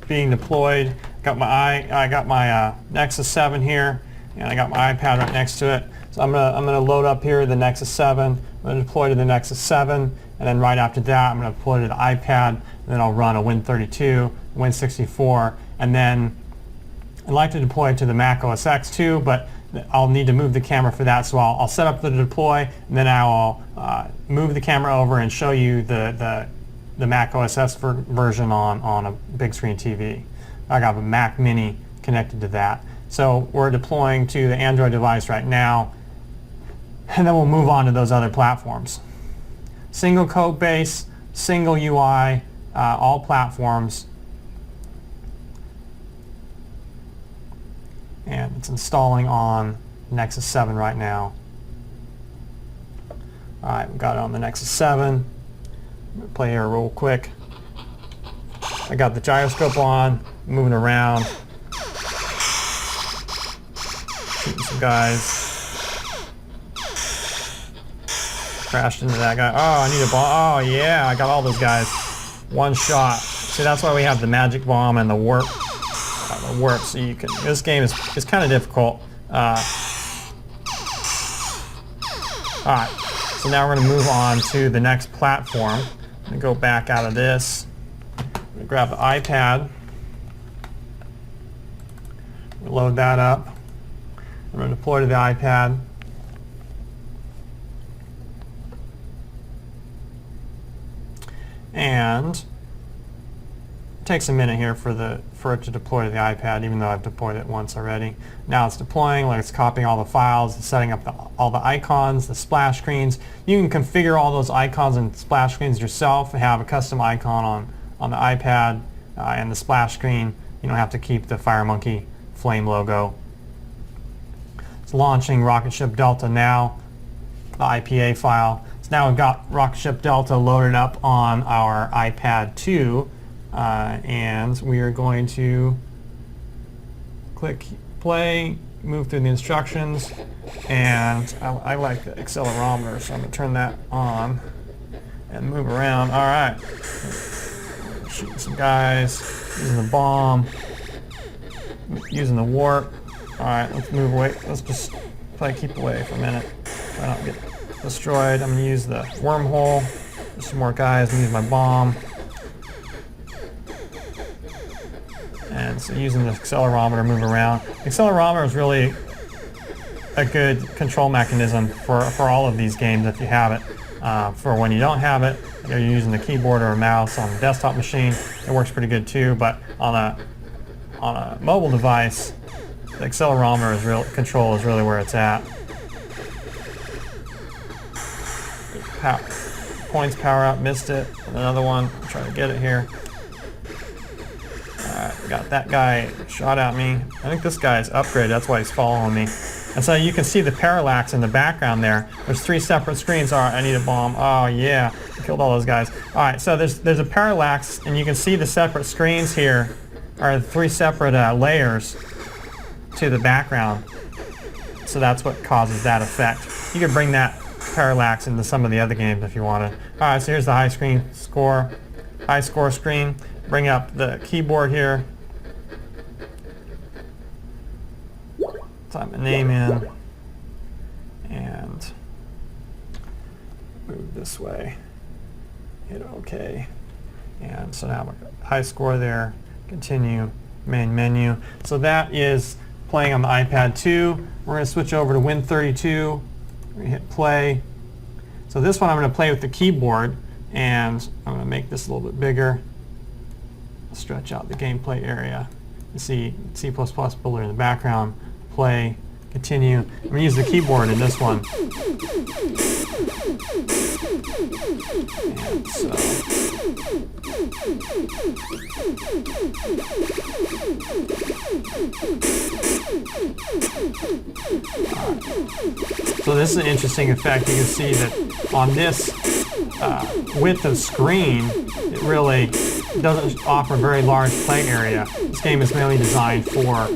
being deployed. I got my Nexus 7 here, and I got my iPad right next to it. So I'm gonna load up here the Nexus 7. I'm gonna deploy to the Nexus 7, and then right after that, I'm gonna deploy to the iPad, and then I'll run a Win32, Win64, and then I'd like to deploy to the Mac OS X too, but I'll need to move the camera for that, so I'll set up the deploy, and then I'll move the camera over and show you the Mac OS X version on a big screen TV. I got a Mac Mini connected to that. So we're deploying to the Android device right now, and then we'll move on to those other platforms. Single code base, single UI, all platforms. And it's installing on Nexus 7 right now. Alright, we've got it on the Nexus 7. I'm going to play here real quick. I got the gyroscope on, moving around. Shooting some guys. Crashed into that guy. Oh, I need a bomb. Oh yeah, I got all those guys. One shot. See, that's why we have the magic bomb and the warp. So you can. This game is kind of difficult. Alright, so now we're going to move on to the next platform. I'm going to go back out of this. I'm going to grab the iPad. Load that up. I'm going to deploy to the iPad. And it takes a minute here for it to deploy to the iPad, even though I've deployed it once already. Now it's deploying, like it's copying all the files, it's setting up all the icons, the splash screens. You can configure all those icons and splash screens yourself and have a custom icon on the iPad and the splash screen. You don't have to keep the FireMonkey Flame logo. It's launching Rocket Ship Delta now, the IPA file. So now we've got Rocket Ship Delta loaded up on our iPad 2. And we are going to click play, move through the instructions, and I like the accelerometer, so I'm going to turn that on and move around. Alright, shooting some guys, using the bomb, using the warp. Alright, let's move away. Let's just keep away for a minute. Try not to get destroyed. I'm going to use the wormhole. There's some more guys. I'm going to use my bomb. And so using the accelerometer, move around. The accelerometer is really a good control mechanism for all of these games if you have it. For when you don't have it, you're using the keyboard or a mouse on a desktop machine, it works pretty good too, but on a mobile device, the accelerometer control is really where it's at. Points power up, missed it. Another one, try to get it here. Got that guy shot at me. I think this guy's upgraded, that's why he's following me. And so you can see the parallax in the background there. There's 3 separate screens. Alright, I need a bomb. Oh yeah, I killed all those guys. Alright, so there's a parallax, and you can see the separate screens here are 3 separate layers to the background. So that's what causes that effect. You could bring that parallax into some of the other games if you wanted. Alright, so here's the high score screen. Bring up the keyboard here. Type my name in. And this way. Hit OK. And so now high score there. Continue. Main menu. So that is playing on the iPad 2. We're going to switch over to Win32. We're going to hit play. So this one I'm going to play with the keyboard, and I'm going to make this a little bit bigger. Stretch out the gameplay area. You see C++ builder in the background. Play. Continue. I'm going to use the keyboard in this one. And so So this is an interesting effect. You can see that on this width of screen, it really doesn't offer a very large play area. This game is mainly designed for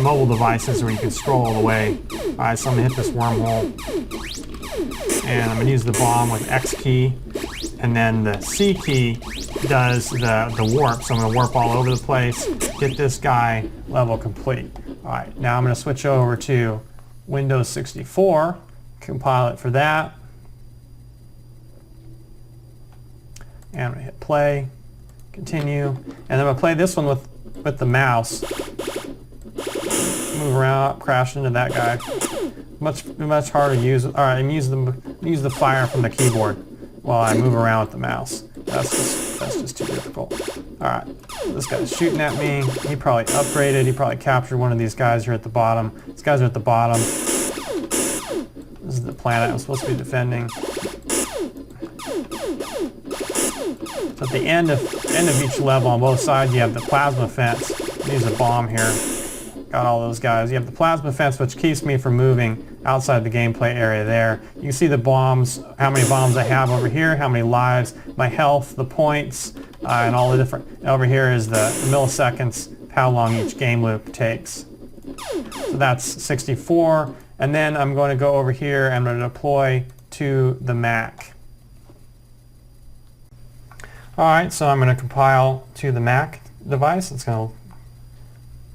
mobile devices where you can scroll all the way. Alright, so I'm going to hit this wormhole. And I'm going to use the bomb with X key. And then the C key does the warp. So I'm going to warp all over the place. Get this guy level complete. Alright, now I'm going to switch over to Windows 64. Compile it for that. And I'm going to hit play. Continue. And I'm going to play this one with the mouse. Move around, crash into that guy. Much harder to use. All right, I'm use the fire from the keyboard while I move around with the mouse. That's just too difficult. All right, this guy's shooting at me. He probably upgraded. He probably captured one of these guys here at the bottom. These guys are at the bottom. This is the planet I'm supposed to be defending. So at the end of each level on both sides, you have the plasma fence. Use a bomb here. Got all those guys. You have the plasma fence, which keeps me from moving outside the gameplay area there. You can see the bombs, how many bombs I have over here, how many lives, my health, the points, and all the different. Over here is the milliseconds, how long each game loop takes. So that's 64. And then I'm going to go over here and I'm going to deploy to the Mac. Alright, so I'm going to compile to the Mac device. It's going to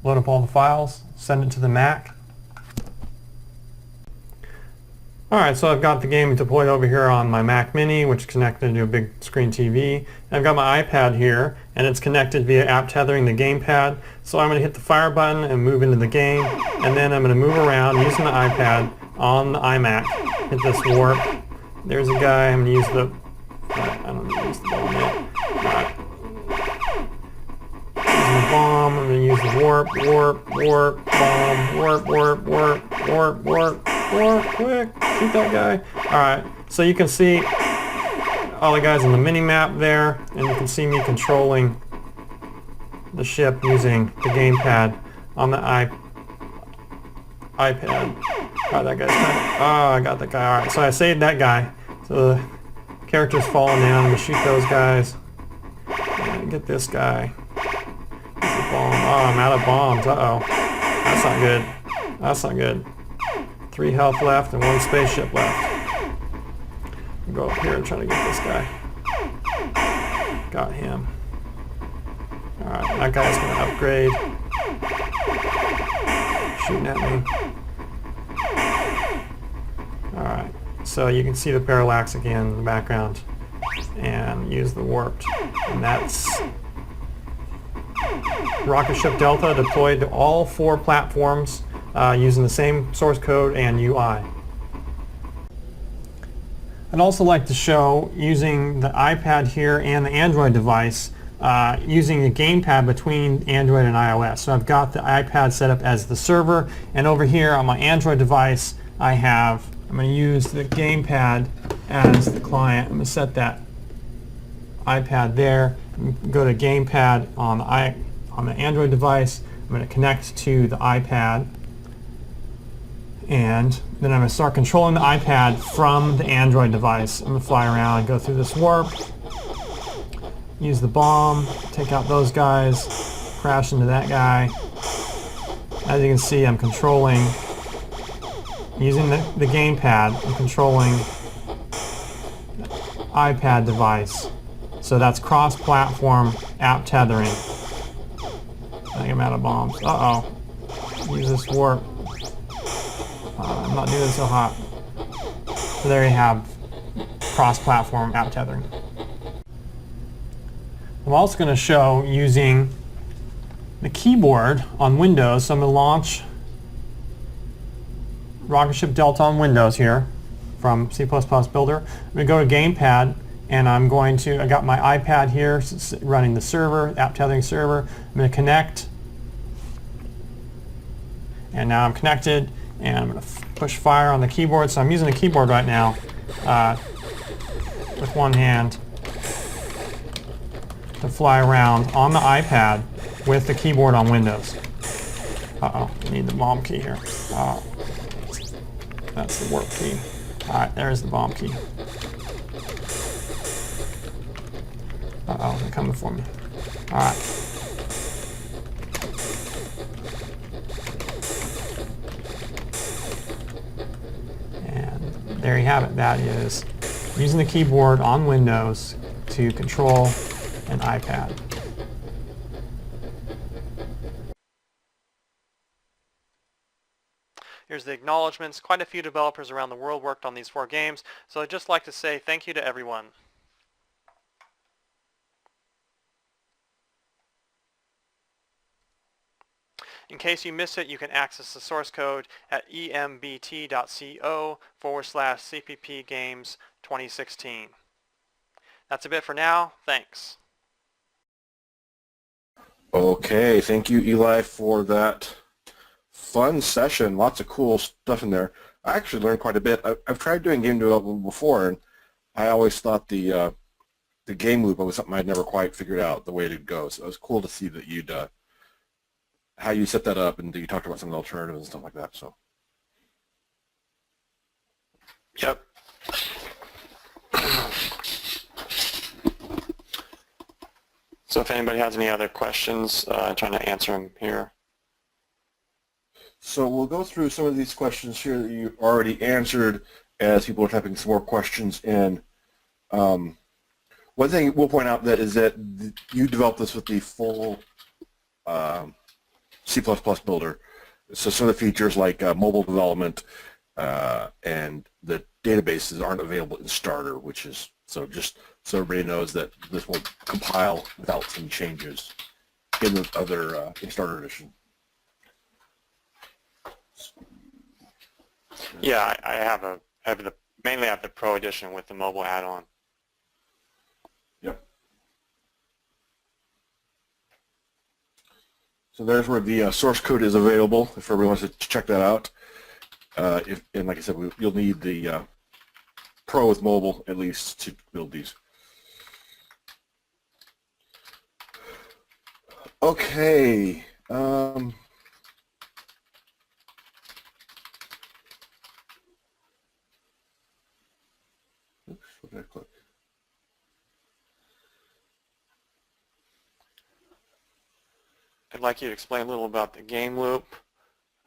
load up all the files, send it to the Mac. Alright, so I've got the game deployed over here on my Mac Mini, which is connected to a big screen TV. I've got my iPad here, and it's connected via app tethering the gamepad. So I'm going to hit the fire button and move into the game, and then I'm going to move around using the iPad on the iMac. Hit this warp. There's a guy. I'm going to use the... I don't need to use the bomb yet. Alright. The bomb, I'm going to use the warp, bomb, warp, quick, shoot that guy. Alright, so you can see all the guys on the mini-map there, and you can see me controlling the ship using the gamepad on the iPad. Oh, that guy's kind of, I got that guy. Alright, so I saved that guy. So the character's falling down, I'm going to shoot those guys. And get this guy. Bomb. Oh, I'm out of bombs. Uh-oh. That's not good. That's not good. 3 health left and 1 spaceship left. I'll go up here and try to get this guy. Got him. Alright, that guy's going to upgrade. Shooting at me. Alright, so you can see the parallax again in the background. And use the warped. And that's Rocket Ship Delta deployed to all 4 platforms using the same source code and UI. I'd also like to show using the iPad here and the Android device using the gamepad between Android and iOS. So I've got the iPad set up as the server, and over here on my Android device I'm going to use the gamepad as the client. I'm going to set that iPad there, go to gamepad on the Android device. I'm going to connect to the iPad, and then I'm going to start controlling the iPad from the Android device. I'm going to fly around and go through this warp, use the bomb, take out those guys, crash into that guy. As you can see, I'm controlling, using the gamepad, I'm controlling the iPad device. So that's cross-platform app tethering. I think I'm out of bombs. Uh-oh. Use this warp. I'm not doing so hot. So there you have cross-platform app tethering. I'm also going to show using the keyboard on Windows. So I'm going to launch Rocket Ship Delta on Windows here from C++ Builder. I'm going to go to Gamepad, and I got my iPad here running the server, app tethering server. I'm going to connect, and now I'm connected, and I'm going to push fire on the keyboard. So I'm using the keyboard right now with one hand to fly around on the iPad with the keyboard on Windows. Uh-oh, I need the bomb key here. That's the warp key. Alright, there's the bomb key. Uh-oh, they're coming for me. Alright. And there you have it. That is using the keyboard on Windows to control an iPad. Here's the acknowledgements. Quite a few developers around the world worked on these 4 games, so I'd just like to say thank you to everyone. In case you miss it, you can access the source code at embt.co/CPP Games 2016. That's a bit for now. Thanks. Okay, thank you, Eli, for that fun session. Lots of cool stuff in there. I actually learned quite a bit. I've tried doing game development before, and I always thought the game loop was something I'd never quite figured out the way to go. So it was cool to see that you'd how you set that up, and you talked about some of the alternatives and stuff like that. So, yep. So if anybody has any other questions, I'm trying to answer them here. So we'll go through some of these questions here that you already answered as people are typing some more questions in. One thing we'll point out that is that you developed this with the full C++ builder. So some of the features like mobile development and the databases aren't available in Starter, which is so just so everybody knows that this will compile without some changes in the other in Starter Edition. Yeah, I mainly have the Pro Edition with the mobile add-on. Yep. So there's where the source code is available if everyone wants to check that out. And like I said, you'll need the Pro with mobile at least to build these. Okay. Oops, what did I click? I'd like you to explain a little about the game loop.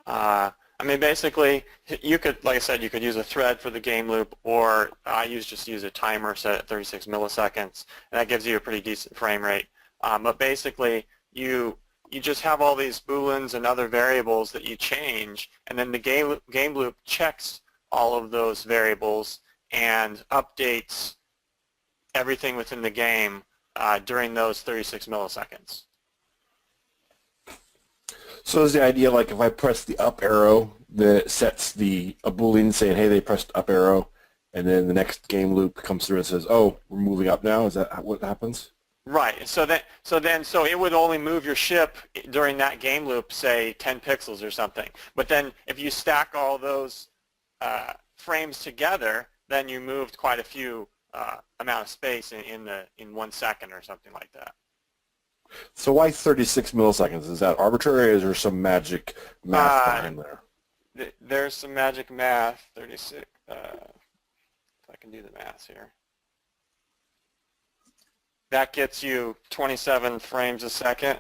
I mean, basically, you could, like I said, you could use a thread for the game loop, or I just use a timer set at 36 milliseconds, and that gives you a pretty decent frame rate. But basically, you just have all these booleans and other variables that you change, and then the game loop checks all of those variables and updates everything within the game during those 36 milliseconds. So is the idea like if I press the up arrow, that sets a Boolean saying, hey, they pressed up arrow, and then the next game loop comes through and says, oh, we're moving up now? Is that what happens? Right. So it would only move your ship during that game loop, say 10 pixels or something. But then if you stack all those frames together, then you moved quite a few amount of space in 1 second or something like that. So why 36 milliseconds? Is that arbitrary, or is there some magic math behind there? There's some magic math. 36. If I can do the math here. That gets you 27 frames a second,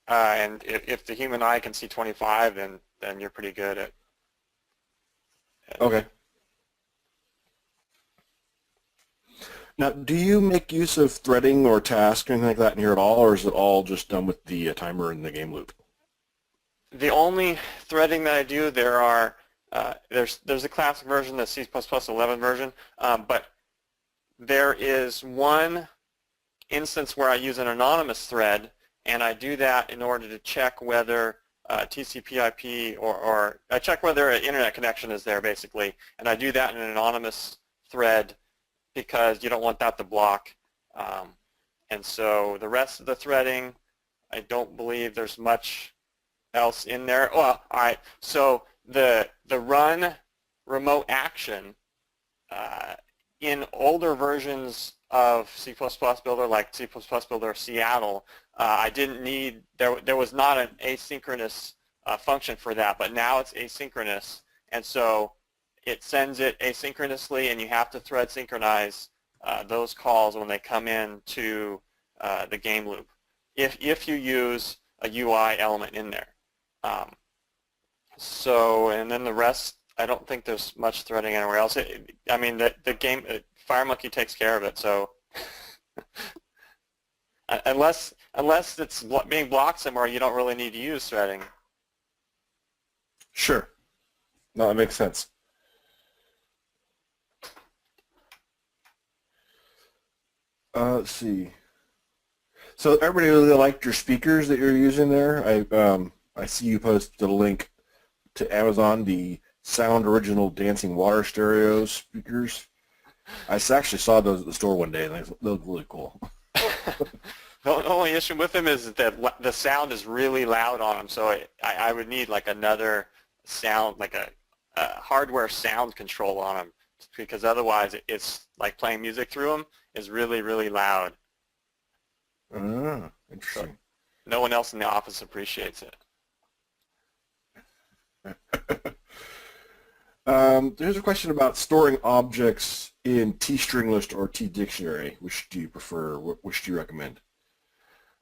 and if the human eye can see 25, then you're pretty good at. Okay. Now, do you make use of threading or task or anything like that in here at all, or is it all just done with the timer and the game loop? The only threading that I do, there's a classic version, the C++ 11 version, but there is one instance where I use an anonymous thread, and I do that in order to check whether TCP/IP or I check whether an internet connection is there, basically, and I do that in an anonymous thread because you don't want that to block. And so the rest of the threading, I don't believe there's much else in there. Well, all right. So the run remote action in older versions of C++ Builder, like C++ Builder Seattle, I didn't need, there was not an asynchronous function for that, but now it's asynchronous, and so it sends it asynchronously, and you have to thread synchronize those calls when they come in to the game loop, if you use a UI element in there. So, and then the rest, I don't think there's much threading anywhere else. I mean, the game, FireMonkey takes care of it, so unless it's being blocked somewhere, you don't really need to use threading. Sure. No, that makes sense. Let's see. So everybody really liked your speakers that you're using there. I see you posted a link to Amazon, the Sound Original Dancing Water Stereo speakers. I actually saw those at the store one day, and they look really cool. The only issue with them is that the sound is really loud on them, so I would need like another sound, like a hardware sound control on them, because otherwise it's like playing music through them is really, really loud. Interesting. So no one else in the office appreciates it. There's a question about storing objects in T-string list or T-dictionary. Which do you prefer? Which do you recommend?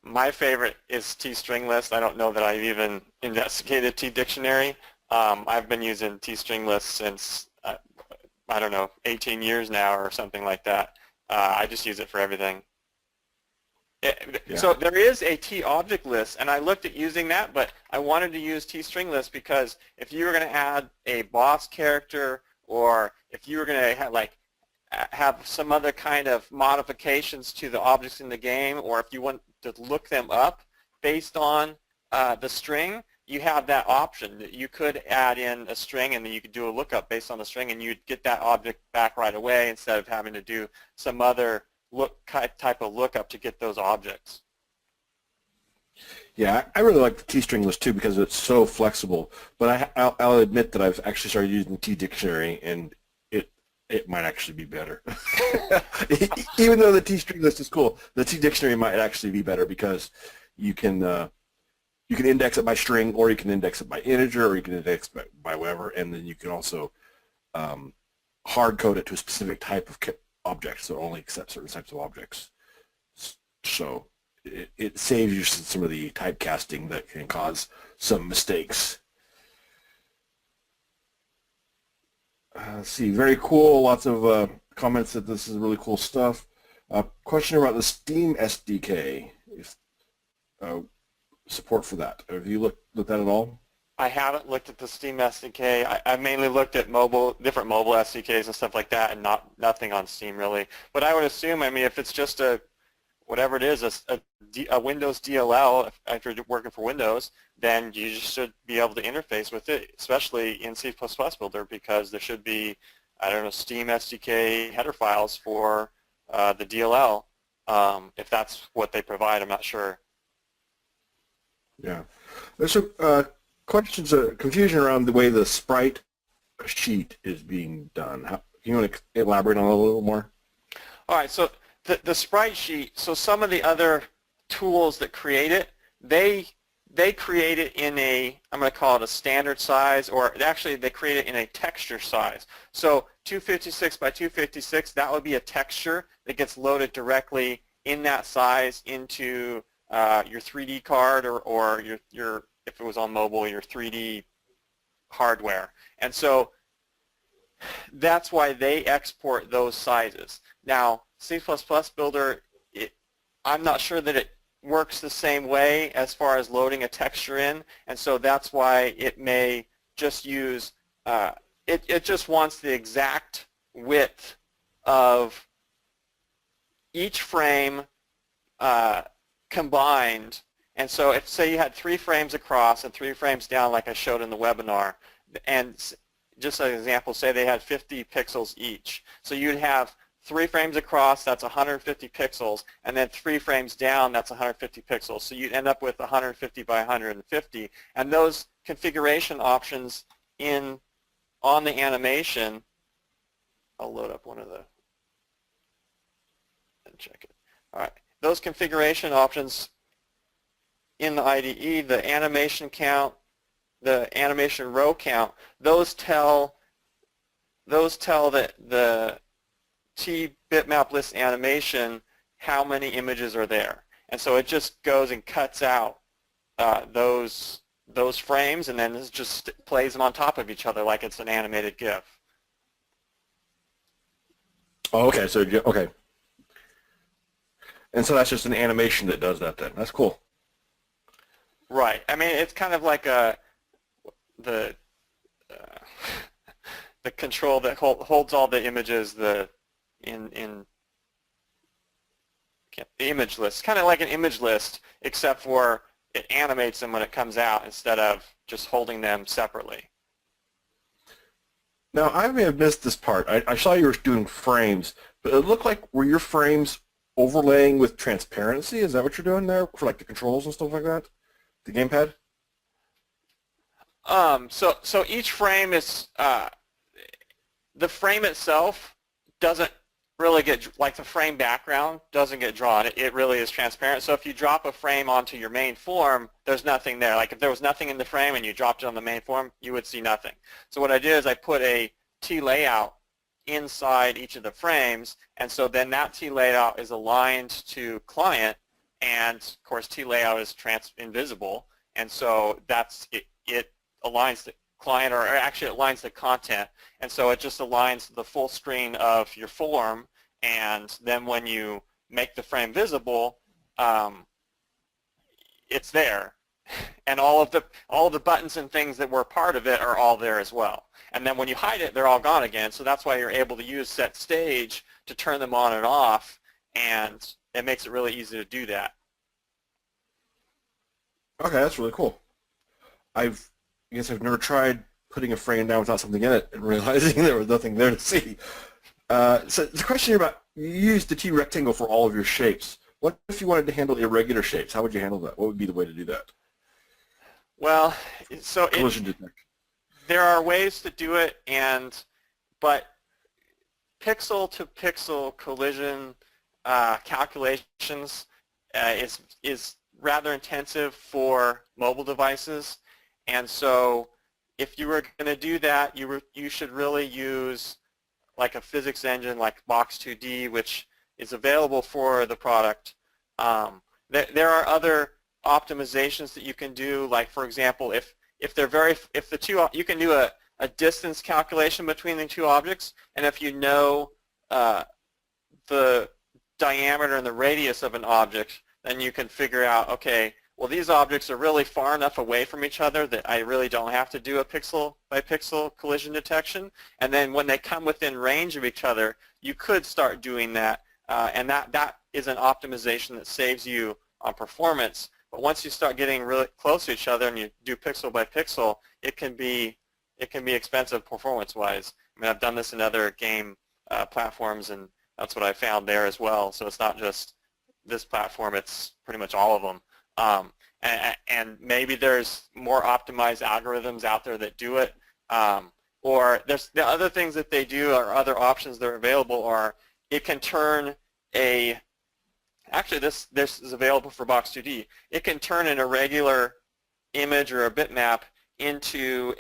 My favorite is T-string list. I don't know that I've even investigated T-dictionary. I've been using T-string list since, I don't know, 18 years now or something like that. I just use it for everything. Yeah. So there is a T-object list, and I looked at using that, but I wanted to use T-string list because if you were going to add a boss character, or if you were going to have some other kind of modifications to the objects in the game, or if you want to look them up based on the string, you have that option. You could add in a string, and then you could do a lookup based on the string, and you'd get that object back right away instead of having to do some other type of lookup to get those objects. Yeah, I really like the T-string list too because it's so flexible. But I'll admit that I've actually started using T-dictionary, and it might actually be better. Even though the T-string list is cool, the T-dictionary might actually be better because you can index it by string, or you can index it by integer, or you can index it by whatever, and then you can also hard code it to a specific type of object, so it only accepts certain types of objects. So it saves you some of the typecasting that can cause some mistakes. Let's see, very cool. Lots of comments that this is really cool stuff. Question about the Steam SDK. If support for that. Have you looked at that at all? I haven't looked at the Steam SDK. I mainly looked at different mobile SDKs and stuff like that, and nothing on Steam really. But I would assume, I mean, if it's just whatever it is, a Windows DLL, if you're working for Windows, then you should be able to interface with it, especially in C++ Builder, because there should be, I don't know, Steam SDK header files for the DLL. If that's what they provide, I'm not sure. Yeah. There's some questions, confusion around the way the sprite sheet is being done. You want to elaborate on it a little more? All right, so the sprite sheet, so some of the other tools that create it, they create it in I'm going to call it a standard size, or actually they create it in a texture size. So 256 by 256, that would be a texture that gets loaded directly in that size into your 3D card, or your if it was on mobile, your 3D hardware. And so that's why they export those sizes. Now, C++ Builder, I'm not sure that it works the same way as far as loading a texture in, and so that's why it may just use, it just wants the exact width of each frame combined. And so if, say, you had 3 frames across and 3 frames down like I showed in the webinar, and just as an example, say they had 50 pixels each. So you'd have 3 frames across, that's 150 pixels, and then 3 frames down, that's 150 pixels. So you'd end up with 150 by 150. And those configuration options on the animation, I'll load up one of the, and check it. All right, those configuration options in the IDE, the animation count, the animation row count, those tell that the T bitmap list animation how many images are there. And so it just goes and cuts out those frames, and then it just plays them on top of each other like it's an animated GIF. Oh, okay. So okay. And so that's just an animation that does that then. That's cool. Right. I mean, it's kind of like the control that holds all the images in the image list. Kind of like an image list, except for it animates them when it comes out instead of just holding them separately. Now, I may have missed this part. I saw you were doing frames, but it looked like, were your frames overlaying with transparency? Is that what you're doing there for like the controls and stuff like that? The gamepad? So each frame is, the frame itself doesn't really get, like the frame background doesn't get drawn. It really is transparent. So if you drop a frame onto your main form, there's nothing there. Like if there was nothing in the frame and you dropped it on the main form, you would see nothing. So what I did is I put a T layout inside each of the frames, and so then that T layout is aligned to client, and of course T layout is invisible, and so that's it aligns the client, or actually it aligns the content, and so it just aligns the full screen of your form, and then when you make the frame visible, it's there, and all of the buttons and things that were part of it are all there as well. And then when you hide it, they're all gone again. So that's why you're able to use set stage to turn them on and off, and it makes it really easy to do that. Okay, that's really cool. I guess I've never tried putting a frame down without something in it and realizing there was nothing there to see. So the question here about, you use the T rectangle for all of your shapes. What if you wanted to handle irregular shapes? How would you handle that? What would be the way to do that? Well, so Collision detection. There are ways to do it, but pixel-to-pixel collision calculations is rather intensive for mobile devices, and so if you were going to do that, you should really use like a physics engine like Box2D, which is available for the product. There are other optimizations that you can do, like for example, if the two, you can do a distance calculation between the two objects, and if you know the diameter and the radius of an object, then you can figure out, okay, well these objects are really far enough away from each other that I really don't have to do a pixel by pixel collision detection, and then when they come within range of each other, you could start doing that, and that is an optimization that saves you on performance. But once you start getting really close to each other and you do pixel by pixel, it can be expensive performance-wise. I mean, I've done this in other game platforms, and that's what I found there as well. So it's not just this platform; it's pretty much all of them. And maybe there's more optimized algorithms out there that do it, or there's the other things that they do, or other options that are available are it can turn a Actually, this is available for Box2D. It can turn an irregular image or a bitmap into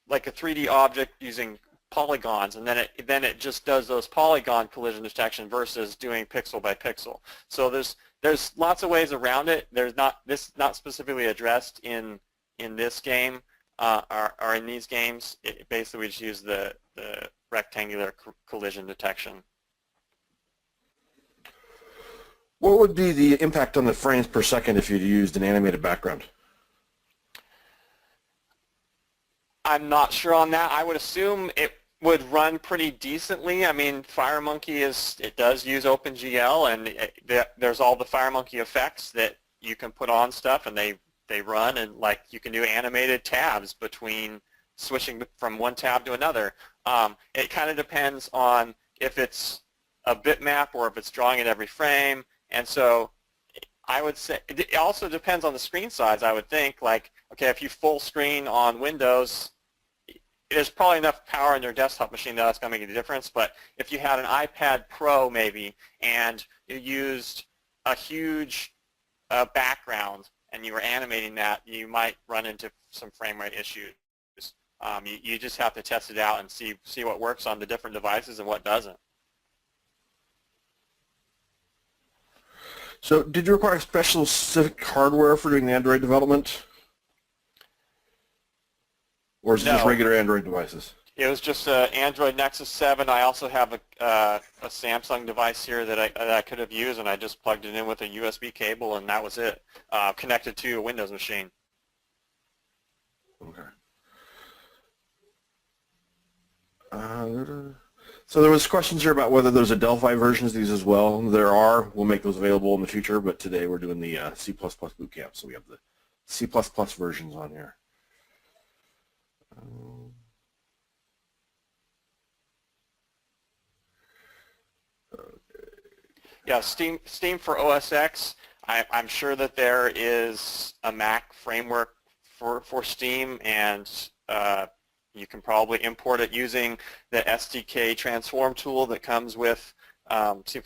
like a 3D object using polygons, and then it just does those polygon collision detection versus doing pixel by pixel. So there's lots of ways around it. There's not specifically addressed in this game or in these games. Basically, we just use the rectangular collision detection. What would be the impact on the frames per second if you'd used an animated background? I'm not sure on that. I would assume would run pretty decently. I mean, FireMonkey it does use OpenGL, and there's all the FireMonkey effects that you can put on stuff, and they run, and like you can do animated tabs between switching from one tab to another. It kind of depends on if it's a bitmap or if it's drawing at every frame, and so I would say it also depends on the screen size. I would think, like, okay, if you full screen on Windows, there's probably enough power in your desktop machine that that's going to make a difference. But if you had an iPad Pro maybe, and you used a huge background and you were animating that, you might run into some frame rate issues. You just have to test it out and see what works on the different devices and what doesn't. So did you require specific hardware for doing the Android development? Or is it just regular Android devices? It was just an Android Nexus 7. I also have a Samsung device here that I could have used, and I just plugged it in with a USB cable, and that was it, connected to a Windows machine. Okay. So there was questions here about whether there's a Delphi versions of these as well. There are. We'll make those available in the future, but today we're doing the C++ bootcamp, so we have the C++ versions on here. Yeah, Steam for OS X. I'm sure that there is a Mac framework for Steam, and you can probably import it using the SDK transform tool that comes with C++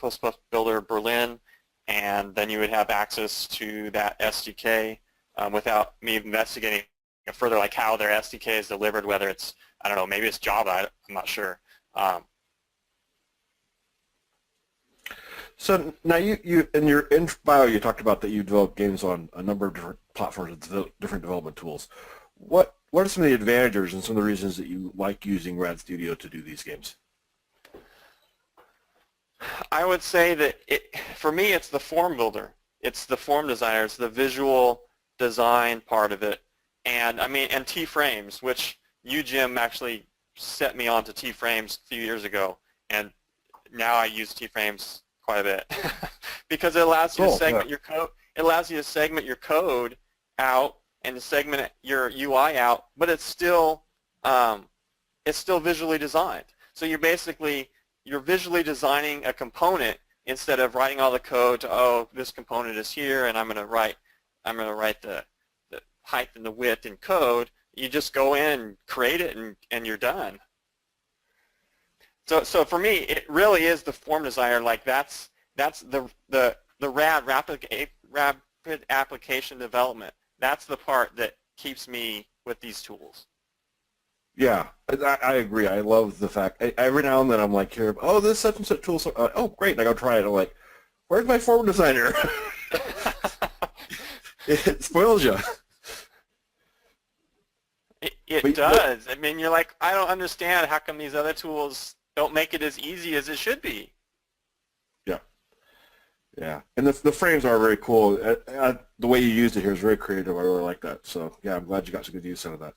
Builder Berlin, and then you would have access to that SDK without me investigating further, like how their SDK is delivered, whether it's, I don't know, maybe it's Java, I'm not sure. So now you in your bio you talked about that you develop games on a number of different platforms with different development tools. What are some of the advantages and some of the reasons that you like using Rad Studio to do these games? I would say that for me it's the form builder. It's the form designer. It's the visual design part of it. And I mean, and T-frames, which you, Jim, actually set me on to T-frames a few years ago, and now I use T-frames quite a bit because it allows you to segment your code. It allows you to segment your code out and to segment your UI out, but it's still visually designed. So you're visually designing a component instead of writing all the code to, oh, this component is here, and I'm going to write the height and the width in code. You just go in and create it, and you're done. So for me, it really is the form designer. Like that's the rapid application development. That's the part that keeps me with these tools. Yeah, I agree. I love the fact every now and then I'm like, here, oh, this such and such tool. Oh, great! And I go try it. I'm like, where's my form designer? It spoils you. It does. I mean, you're like, I don't understand how come these other tools don't make it as easy as it should be. Yeah. Yeah. And the frames are very cool. The way you used it here is very creative. I really like that. So, yeah, I'm glad you got some good use out of that.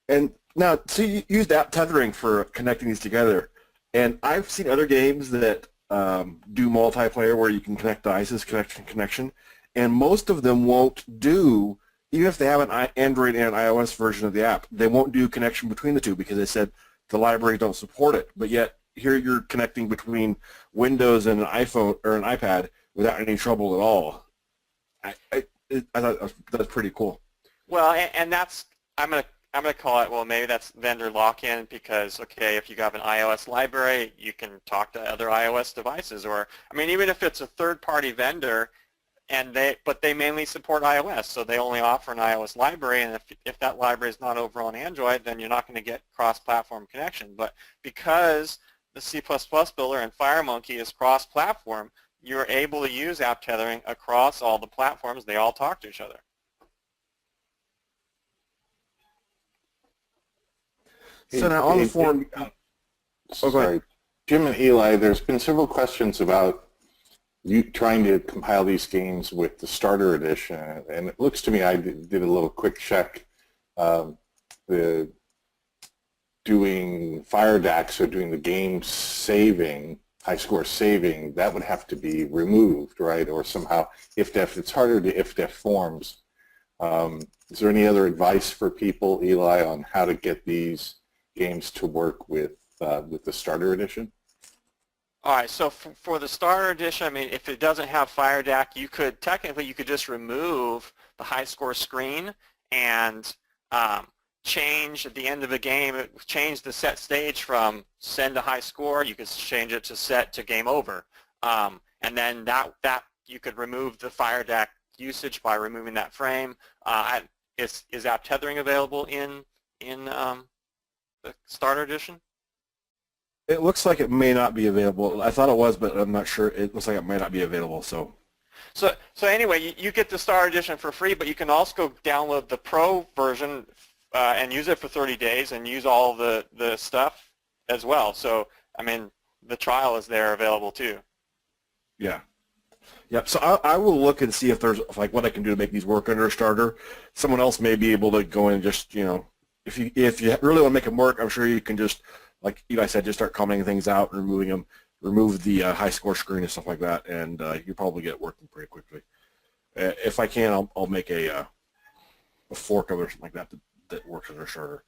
And now, so you used app tethering for connecting these together. And I've seen other games that do multiplayer where you can connect devices, connection, and most of them won't do, even if they have an Android and iOS version of the app, they won't do connection between the two because they said the libraries don't support it. But yet here you're connecting between Windows and an iPhone or an iPad without any trouble at all. I thought that's pretty cool. Well, and that's I'm gonna call it, well, maybe that's vendor lock-in because, okay, if you have an iOS library, you can talk to other iOS devices, or I mean, even if it's a third-party vendor, but they mainly support iOS, so they only offer an iOS library, and if that library is not over on Android, then you're not going to get cross-platform connection. But because the C++ builder and FireMonkey is cross-platform, you're able to use app tethering across all the platforms. They all talk to each other. So now on the forum, sorry, Jim and Eli, there's been several questions about you trying to compile these games with the starter edition, and it looks to me, I did a little quick check. The doing fire DAC, so doing the game saving, high score saving, that would have to be removed, right? Or somehow if-def, it's harder to if-def forms. Is there any other advice for people, Eli, on how to get these games to work with the starter edition? All right, so for the starter edition, I mean, if it doesn't have fire DAC, you could just remove the high score screen and change at the end of the game, change the set stage from send to high score. You could change it to set to game over, and then that you could remove the fire DAC usage by removing that frame. Is app tethering available in the starter edition? It looks like it may not be available. I thought it was, but I'm not sure. It looks like it may not be available. So anyway, you get the starter edition for free, but you can also go download the Pro version and use it for 30 days and use all the stuff as well. So I mean, the trial is there available too. Yeah. Yep. So I will look and see if there's like what I can do to make these work under a starter. Someone else may be able to go in and just, you know, if you really want to make them work, I'm sure you can just, like Eli said, just start commenting things out and removing them, remove the high score screen and stuff like that, and you probably get it working pretty quickly. If I can, I'll make a fork of it or something like that that works as a starter.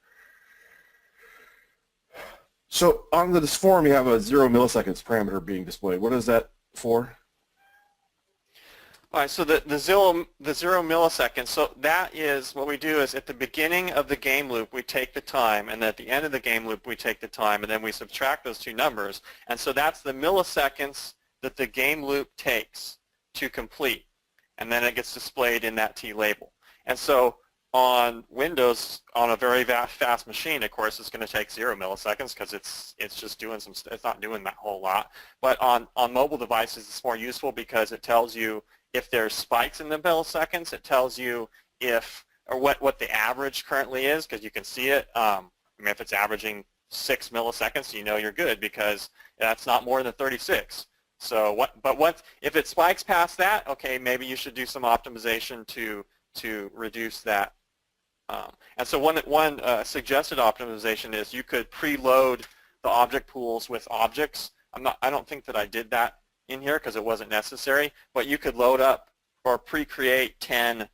So on this form, you have a 0 milliseconds parameter being displayed. What is that for? All right, so the 0 milliseconds, so that is what we do is at the beginning of the game loop we take the time, and at the end of the game loop we take the time, and then we subtract those two numbers, and so that's the milliseconds that the game loop takes to complete, and then it gets displayed in that T label. And so on Windows, on a very fast machine, of course, it's going to take 0 milliseconds because it's just doing it's not doing that whole lot. But on mobile devices, it's more useful because it tells you if there's spikes in the milliseconds. It tells you what the average currently is, because you can see it. I mean, if it's averaging 6 milliseconds, you know you're good because that's not more than 36. So if it spikes past that, okay, maybe you should do some optimization to reduce that. And so one suggested optimization is you could preload the object pools with objects. I don't think that I did that in here because it wasn't necessary, but you could load up or pre-create 10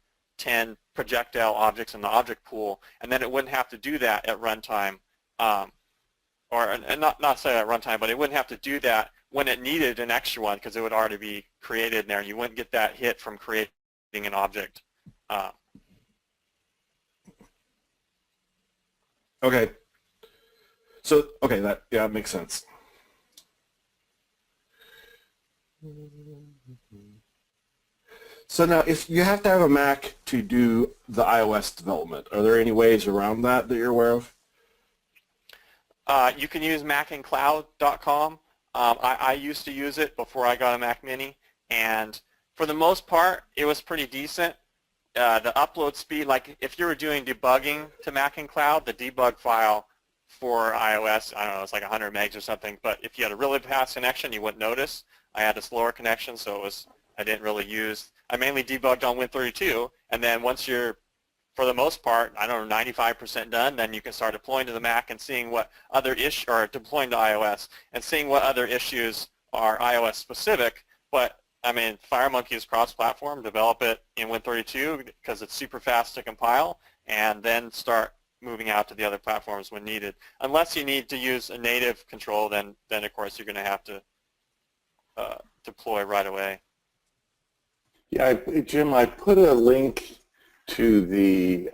projectile objects in the object pool, and then it wouldn't have to do that at runtime, and not say at runtime, but it wouldn't have to do that when it needed an extra one because it would already be created in there. You wouldn't get that hit from creating an object. Okay. So that makes sense. So now, if you have to have a Mac to do the iOS development, are there any ways around that you're aware of? You can use macincloud.com. I used to use it before I got a Mac Mini, and for the most part, it was pretty decent. The upload speed, like if you were doing debugging to Mac and Cloud, the debug file for iOS, I don't know, it's like 100 megs or something, but if you had a really fast connection, you wouldn't notice. I had a slower connection, so I didn't really use, I mainly debugged on Win32, and then once you're, for the most part, I don't know, 95% done, then you can start deploying to the Mac and seeing what other issues, or deploying to iOS, and seeing what other issues are iOS specific. But I mean, FireMonkey is cross-platform. Develop it in Win32 because it's super fast to compile, and then start moving out to the other platforms when needed. Unless you need to use a native control, then of course you're going to have to deploy right away. Yeah, Jim, I put a link to the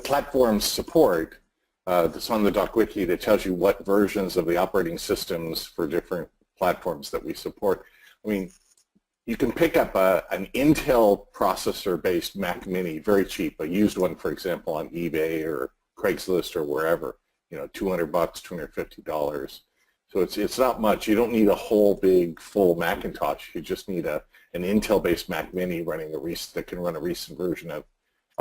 platform support that's on the DocWiki that tells you what versions of the operating systems for different platforms that we support. I mean, you can pick up an Intel processor-based Mac Mini very cheap, a used one, for example, on eBay or Craigslist or wherever, you know, $200, $250. So it's not much. You don't need a whole big full Macintosh. You just need an Intel-based Mac Mini running that can run a recent version of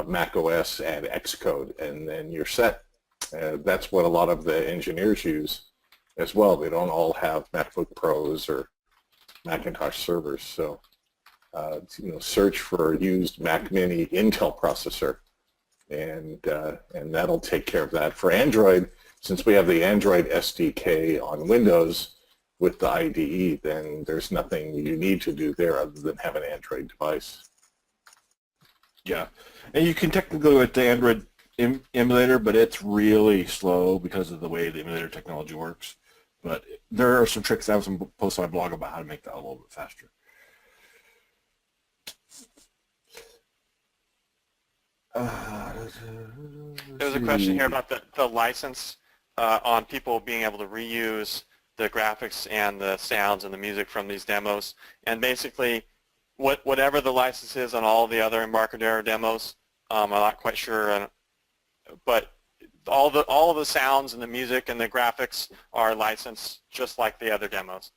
Mac OS and Xcode, and then you're set. That's what a lot of the engineers use as well. They don't all have MacBook Pros or Macintosh servers, so search for used Mac Mini Intel processor, and that'll take care of that. For Android, since we have the Android SDK on Windows with the IDE, then there's nothing you need to do there other than have an Android device. Yeah, and you can technically go with the Android emulator, but it's really slow because of the way the emulator technology works. But there are some tricks. I have some posts on my blog about how to make that a little bit faster. There's a question here about the license on people being able to reuse the graphics and the sounds and the music from these demos. And basically, whatever the license is on all the other Embarcadero demos, I'm not quite sure, but all the sounds and the music and the graphics are licensed just like the other demos.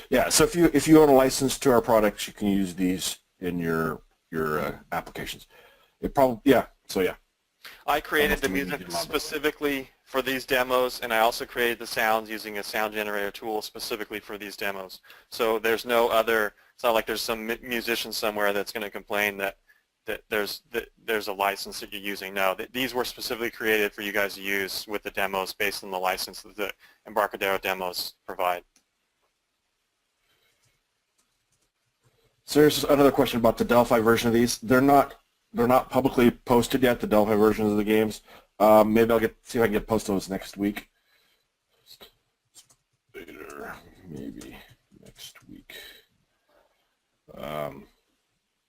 Yeah, so if you own a license to our products, you can use these in your applications. It probably yeah. I created the music specifically for these demos, and I also created the sounds using a sound generator tool specifically for these demos. So there's no other. It's not like there's some musician somewhere that's going to complain that there's a license that you're using. No, these were specifically created for you guys to use with the demos based on the license that the Embarcadero demos provide. So here's another question about the Delphi version of these. They're not publicly posted yet, the Delphi versions of the games. Maybe I'll see if I can post those next week. Later, maybe next week.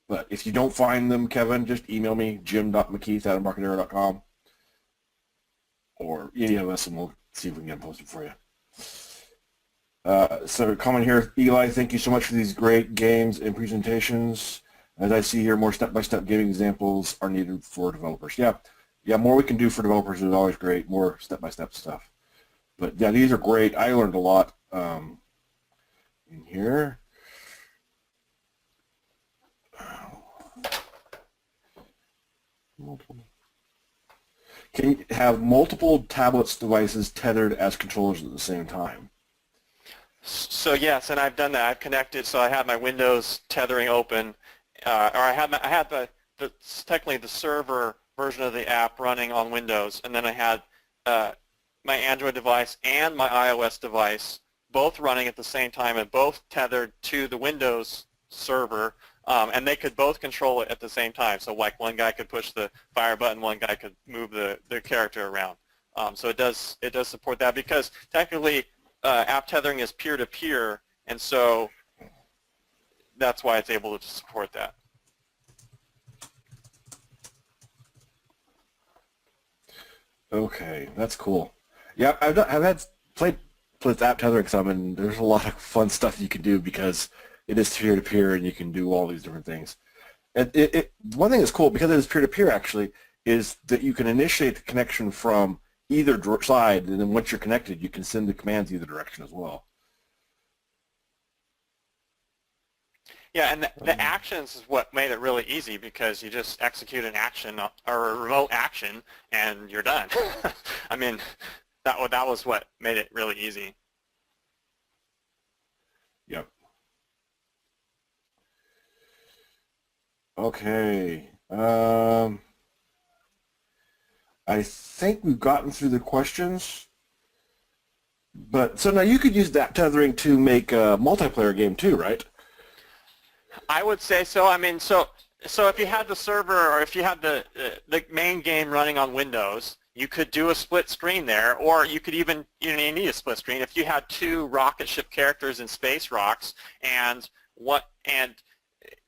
But if you don't find them, Kevin, just email me, jim.mckeith@embarcadero.com, or any of us, and we'll see if we can get them posted for you. So comment here, Eli, thank you so much for these great games and presentations. As I see here, more step-by-step gaming examples are needed for developers. Yeah, more we can do for developers is always great, more step-by-step stuff. But yeah, these are great. I learned a lot in here. Can you have multiple tablets devices tethered as controllers at the same time? So yes, and I've done that. I've connected, so I had my Windows tethering open, or I had technically the server version of the app running on Windows, and then I had my Android device and my iOS device both running at the same time and both tethered to the Windows server, and they could both control it at the same time. So like one guy could push the fire button, one guy could move the character around. So it does support that, because technically app tethering is peer-to-peer, and so that's why it's able to support that. Okay, that's cool. Yeah, I've played with app tethering some, and there's a lot of fun stuff you can do because it is peer-to-peer, and you can do all these different things. And one thing that's cool, because it is peer-to-peer actually, is that you can initiate the connection from either side, and then once you're connected, you can send the commands either direction as well. Yeah, and the actions is what made it really easy, because you just execute an action or a remote action and you're done. I mean, that was what made it really easy. Yep. Okay. I think we've gotten through the questions. But so now you could use that tethering to make a multiplayer game too, right? I would say so. I mean, so if you had the server, or if you had the main game running on Windows, you could do a split screen there, or you could even, you need a split screen if you had two rocket ship characters in space rocks, and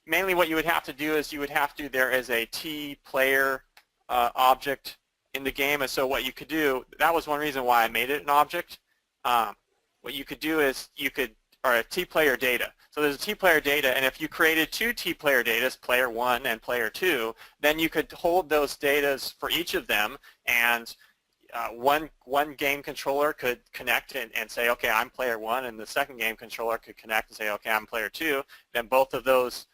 mainly what you would have to do is there is a T player object in the game, and so what you could do, that was one reason why I made it an object. What you could do is or a T player data. So there's a T player data, and if you created two T player datas, player 1 and player 2, then you could hold those datas for each of them, and one game controller could connect and say, okay, I'm player 1, and the second game controller could connect and say, okay, I'm player 2. Then both of those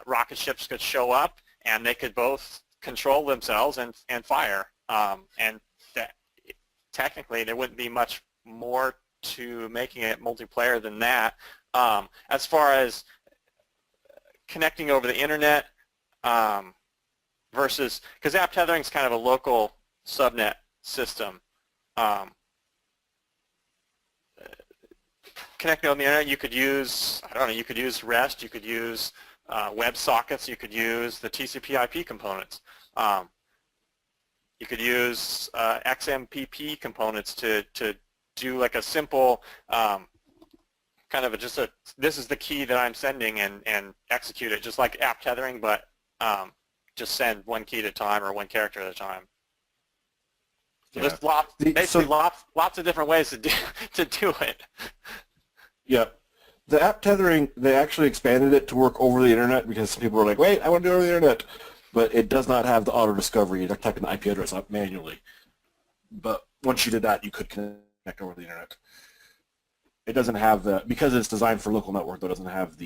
rocket ships could show up, and they could both control themselves and fire. And technically, there wouldn't be much more to making it multiplayer than that. As far as connecting over the internet versus, because app tethering is kind of a local subnet system, connecting on the internet, you could use, I don't know, you could use REST, you could use web sockets, you could use the TCP/IP components. You could use XMPP components to do like a simple kind of this is the key that I'm sending and execute it, just like app tethering, but just send one key at a time or one character at a time. So Yeah. there's lots of different ways to do it. Yeah. The app tethering, they actually expanded it to work over the internet because some people were like, wait, I want to do it over the internet. But it does not have the auto-discovery. You're typing the IP address up manually. But once you did that, you could connect over the internet. It doesn't have the, because it's designed for local network, though, it doesn't have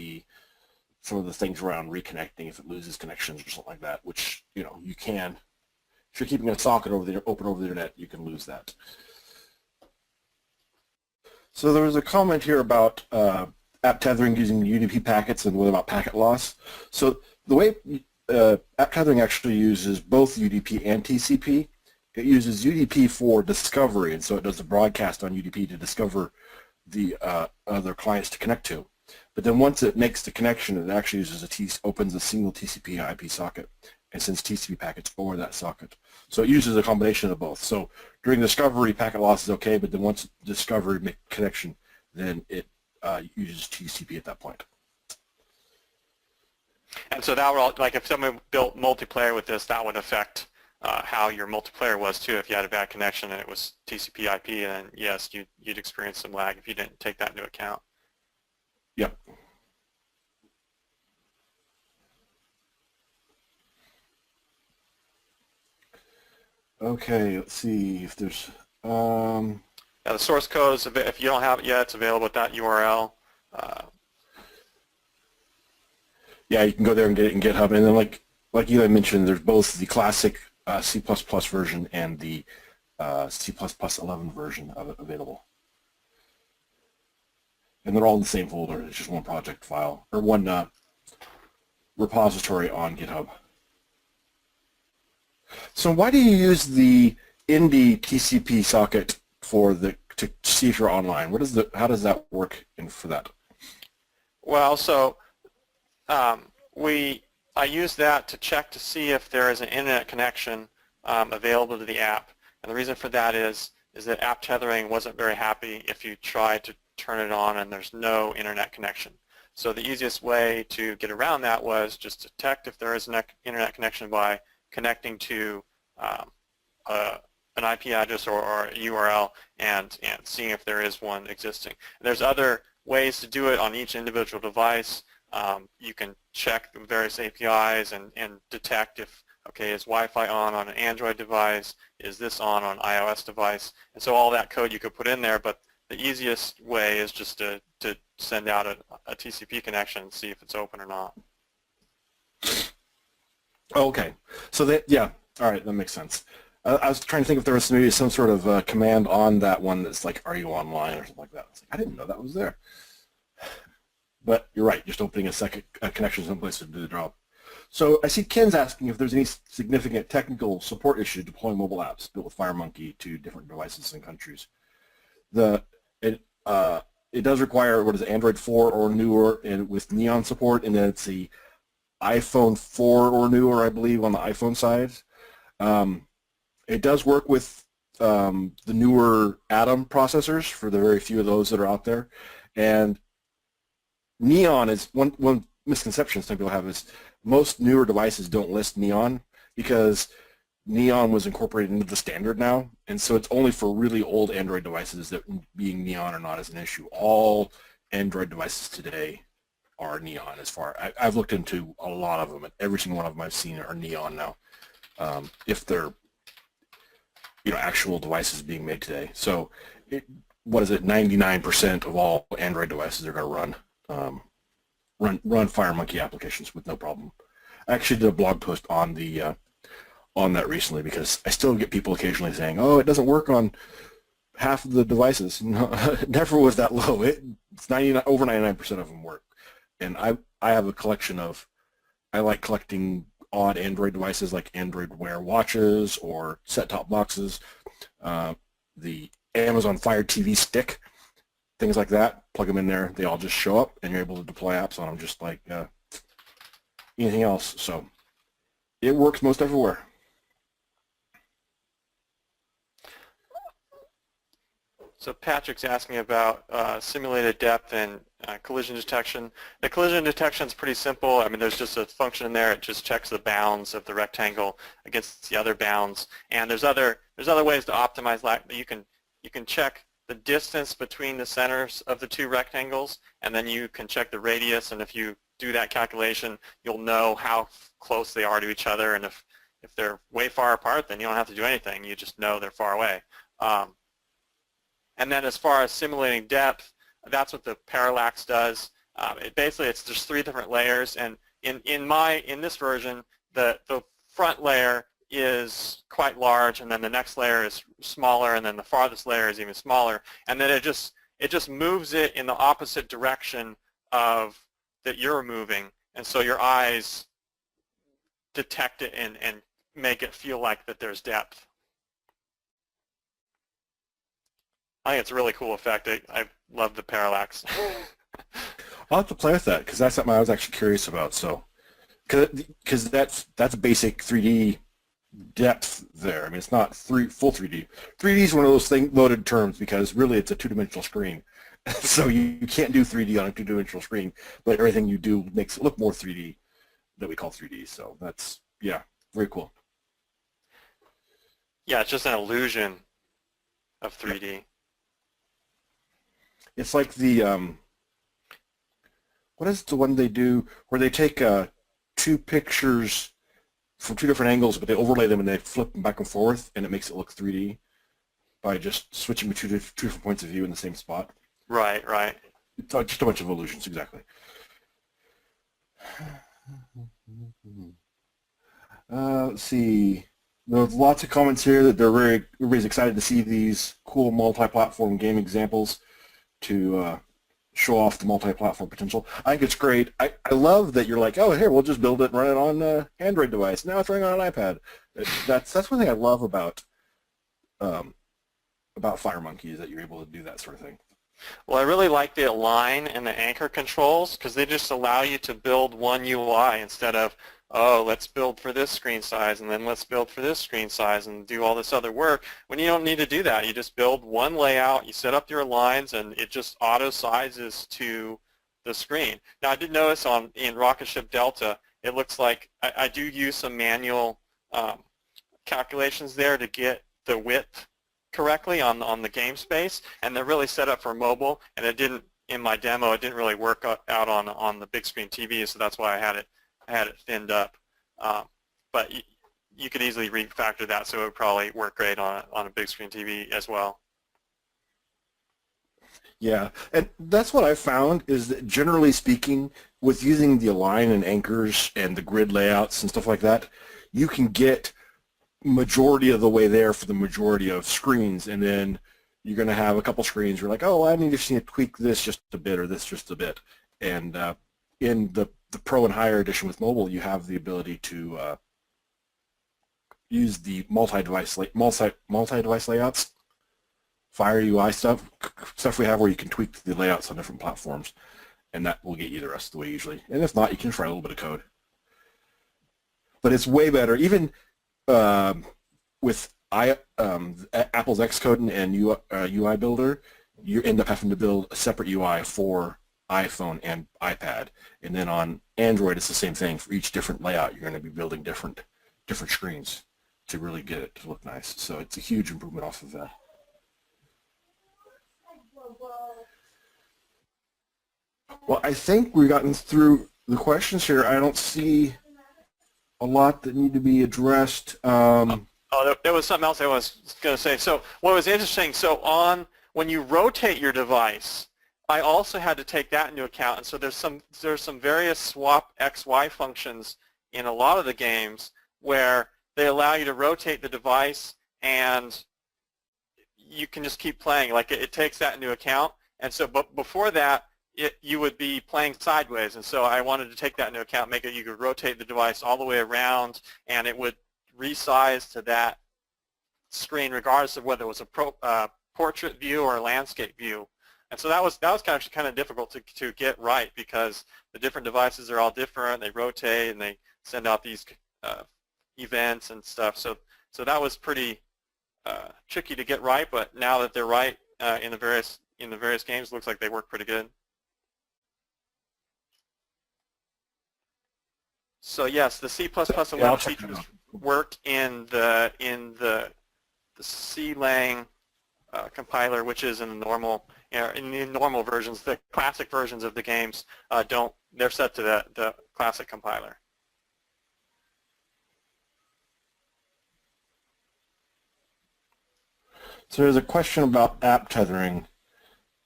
some of the things around reconnecting if it loses connections or something like that, which, you can. If you're keeping a socket open over the internet, you can lose that. So there was a comment here about app tethering using UDP packets and what about packet loss. So the way app tethering actually uses both UDP and TCP. It uses UDP for discovery, and so it does the broadcast on UDP to discover the other clients to connect to. But then once it makes the connection, it actually opens a single TCP IP socket and sends TCP packets over that socket. So it uses a combination of both. So during discovery, packet loss is okay, but then once discovery make connection, then it uses TCP at that point. And so that would, like, if someone built multiplayer with this, that would affect how your multiplayer was too. If you had a bad connection and it was TCP/IP, then yes, you'd experience some lag if you didn't take that into account. Yep. Okay, let's see if there's. Yeah, the source code is if you don't have it yet, it's available at that URL. Yeah, you can go there and get it in GitHub, and then like Eli mentioned, there's both the classic C++ version and the C++11 version of it available. And they're all in the same folder. It's just one project file, or one repository on GitHub. So why do you use the Indie TCP socket to see if you're online? How does that work for that? Well, so I use that to check to see if there is an internet connection available to the app. And the reason for that is that app tethering wasn't very happy if you tried to turn it on and there's no internet connection. So the easiest way to get around that was just to detect if there is an internet connection by connecting to an IP address or a URL and seeing if there is one existing. There's other ways to do it on each individual device. You can check the various APIs and detect if, okay, is Wi-Fi on an Android device? Is this on an iOS device? And so all that code you could put in there, but the easiest way is just to send out a TCP connection and see if it's open or not. Okay, so yeah, all right, that makes sense. I was trying to think if there was maybe some sort of command on that one that's like, are you online or something like that. I didn't know that was there. But you're right, just opening a second connection someplace to do the job. So I see Ken's asking if there's any significant technical support issue deploying mobile apps built with FireMonkey to different devices and countries. It does require, what is it, Android 4 or newer and with Neon support, and then it's the iPhone 4 or newer, I believe, on the iPhone side. It does work with the newer Atom processors for the very few of those that are out there. And Neon is one misconception some people have is most newer devices don't list Neon because Neon was incorporated into the standard now, and so it's only for really old Android devices that being Neon or not is an issue. All Android devices today are Neon as far. I've looked into a lot of them, and every single one of them I've seen are Neon now, if they're actual devices being made today. So what is it, 99% of all Android devices are going to run FireMonkey applications with no problem. I actually did a blog post on that recently because I still get people occasionally saying, oh, it doesn't work on half of the devices. No, it never was that low. It's over 99% of them work. And I have a collection of, I like collecting odd Android devices like Android Wear watches or set-top boxes. the Amazon Fire TV stick, things like that. Plug them in there, they all just show up, and you're able to deploy apps on them just like anything else. So it works most everywhere. So Patrick's asking about simulated depth and collision detection. The collision detection is pretty simple. I mean, there's just a function in there. It just checks the bounds of the rectangle against the other bounds. And there's other ways to optimize that. You can check the distance between the centers of the two rectangles, and then you can check the radius. And if you do that calculation, you'll know how close they are to each other. And if they're way far apart, then you don't have to do anything. You just know they're far away. And then as far as simulating depth, that's what the parallax does. It's just 3 different layers, and in this version, the front layer is quite large, and then the next layer is smaller, and then the farthest layer is even smaller, and then it just moves it in the opposite direction of that you're moving, and so your eyes detect it and make it feel like that there's depth. I think it's a really cool effect. I love the parallax. I'll have to play with that because that's something I was actually curious about. So, because that's basic 3D depth there. I mean, it's not full 3D. 3D is one of those loaded terms because really it's a two-dimensional screen. So you can't do 3D on a two-dimensional screen, but everything you do makes it look more 3D that we call 3D. So that's, yeah, very cool. Yeah, it's just an illusion of 3D. It's like the, what is the one they do where they take 2 pictures from 2 different angles, but they overlay them and they flip them back and forth, and it makes it look 3D by just switching between 2 different points of view in the same spot. Right, right. It's just a bunch of illusions, exactly. Let's see. There's lots of comments here that everybody's excited to see these cool multi-platform game examples to show off the multi-platform potential. I think it's great. I love that you're like, oh, here, we'll just build it and run it on an Android device. Now it's running on an iPad. That's one thing I love about FireMonkey is that you're able to do that sort of thing. Well, I really like the align and the anchor controls because they just allow you to build one UI instead of, oh, let's build for this screen size and then let's build for this screen size and do all this other work. When you don't need to do that, you just build one layout, you set up your lines, and it just auto sizes to the screen. Now, I did notice in Rocket Ship Delta, it looks like I do use some manual calculations there to get the width correctly on the game space, and they're really set up for mobile, and it didn't, in my demo, it didn't really work out on the big screen TV, so that's why I had it thinned up. But you could easily refactor that, so it would probably work great on a big screen TV as well. Yeah, and that's what I found is that generally speaking, with using the align and anchors and the grid layouts and stuff like that, you can get majority of the way there for the majority of screens, and then you're going to have a couple screens where you're like, oh, I need to tweak this just a bit or this just a bit. And in the Pro and Higher edition with mobile, you have the ability to use the multi-device layouts, Fire UI stuff we have where you can tweak the layouts on different platforms, and that will get you the rest of the way usually. And if not, you can try a little bit of code. But it's way better, even with Apple's Xcode and UI Builder, you end up having to build a separate UI for iPhone and iPad, and then on Android it's the same thing. For each different layout, you're going to be building different screens to really get it to look nice. So it's a huge improvement off of that. Well, I think we've gotten through the questions here. I don't see a lot that need to be addressed. There was something else I was going to say. So what was interesting, when you rotate your device, I also had to take that into account. And so there's some various swap XY functions in a lot of the games where they allow you to rotate the device and you can just keep playing. Like it takes that into account. And so but before that, you would be playing sideways. And so I wanted to take that into account, make it you could rotate the device all the way around, and it would resize to that screen regardless of whether it was a portrait view or a landscape view. And so that was actually kind of difficult to get right because the different devices are all different. They rotate and they send out these events and stuff. So that was pretty tricky to get right. But now that they're right in the various games, it looks like they work pretty good. So yes, the C++ 11 features work in the C-lang compiler, which is in the normal versions. The classic versions of the games don't. They're set to the classic compiler. So there's a question about app tethering.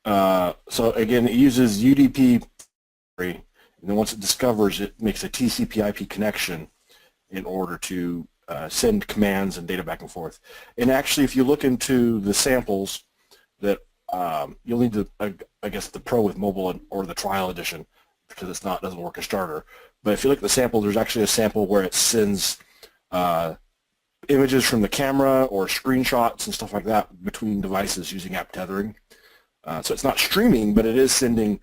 So again, it uses UDP, and then once it discovers, it makes a TCP/IP connection in order to send commands and data back and forth. And actually, if you look into the samples, that you'll need to, I guess, the Pro with mobile or the trial edition, because doesn't work as starter. But if you look at the sample, there's actually a sample where it sends images from the camera or screenshots and stuff like that between devices using app tethering. So it's not streaming, but it is sending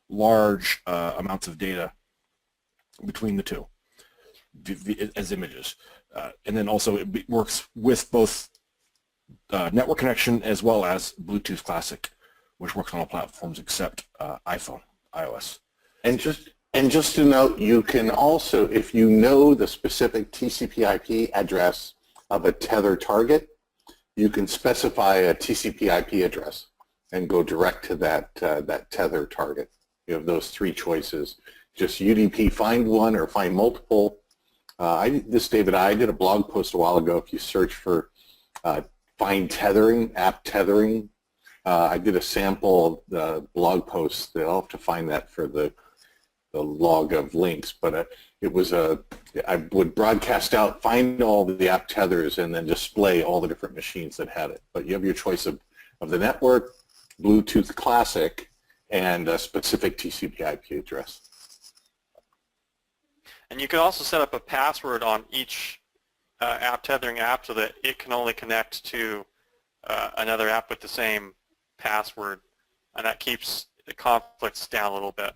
large amounts of data between the two as images. And then also it works with both network connection as well as Bluetooth Classic, which works on all platforms except iOS. And just to note, you can also, if you know the specific TCP/IP address of a tether target, you can specify a TCP/IP address and go direct to that tether target. You have those three choices. Just UDP find one or find multiple. David, I did a blog post a while ago. If you search for find tethering, app tethering, I did a sample of the blog post. I'll have to find that for the log of links, but it was I would broadcast out, find all the app tethers, and then display all the different machines that had it. But you have your choice of the network, Bluetooth Classic, and a specific TCP/IP address. And you can also set up a password on each app tethering app so that it can only connect to another app with the same password, and that keeps the conflicts down a little bit.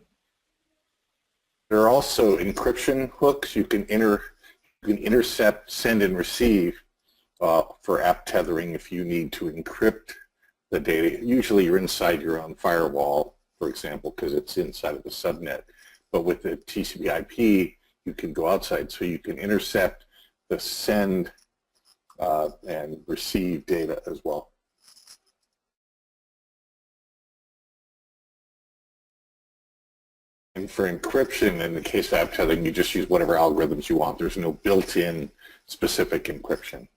There are also encryption hooks. You can intercept, send, and receive for app tethering if you need to encrypt the data. Usually you're inside your own firewall, for example, because it's inside of the subnet. But with the TCP/IP, you can go outside, so you can intercept the send and receive data as well. And for encryption, in the case of app tethering, you just use whatever algorithms you want. There's no built-in specific encryption.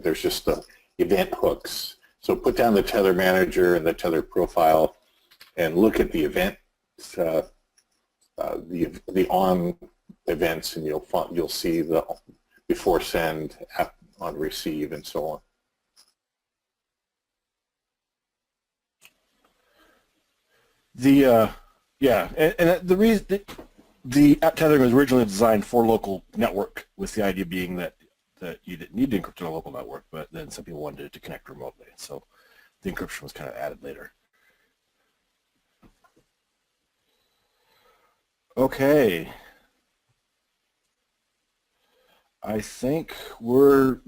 There's just the event hooks. So put down the tether manager and the tether profile and look at the event, the on events, and you'll see the before send, on receive, and so on. Yeah, and the reason the app tethering was originally designed for local network, with the idea being that you didn't need to encrypt on a local network, but then some people wanted it to connect remotely, so the encryption was kind of added later. Okay. I think I'm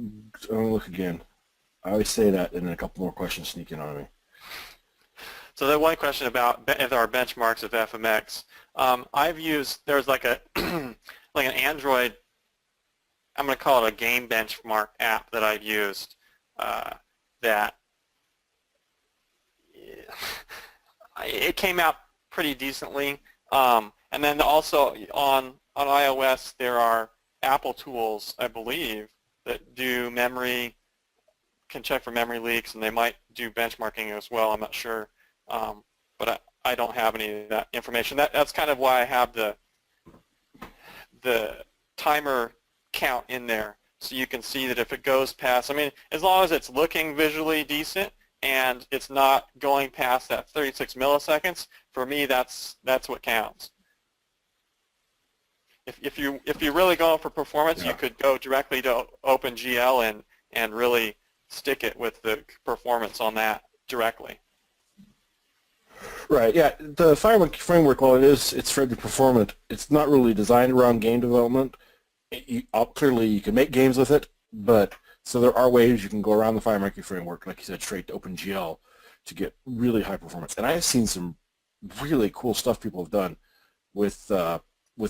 gonna look again. I always say that, and then a couple more questions sneak in on me. So that one question about if there are benchmarks of FMX. I've used, there's like a like an Android, I'm going to call it a game benchmark app that I've used that it came out pretty decently. And then also on iOS there are Apple tools, I believe, that do memory, can check for memory leaks, and they might do benchmarking as well. I'm not sure. But I don't have any of that information. That's kind of why I have the timer count in there, so you can see that if it goes past, I mean, as long as it's looking visually decent and it's not going past that 36 milliseconds, for me that's what counts. If you're really going for performance, you could go directly to OpenGL and really stick it with the performance on that directly. Right, yeah. The framework, while it's fairly performant, it's not really designed around game development. Clearly, you can make games with it, but so there are ways you can go around the FireMonkey framework, like you said, straight to OpenGL to get really high performance. And I've seen some really cool stuff people have done with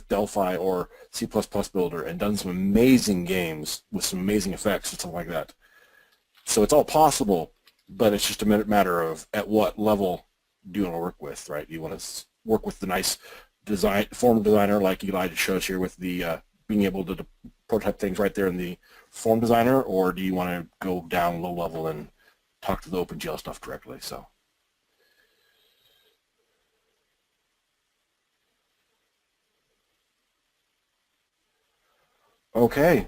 Delphi or C++ Builder and done some amazing games with some amazing effects and stuff like that. So it's all possible, but it's just a matter of at what level do you want to work with, right? You want to work with the nice form designer like Eli shows here with the being able to prototype things right there in the form designer, or do you want to go down low level and talk to the OpenGL stuff directly? So. Okay.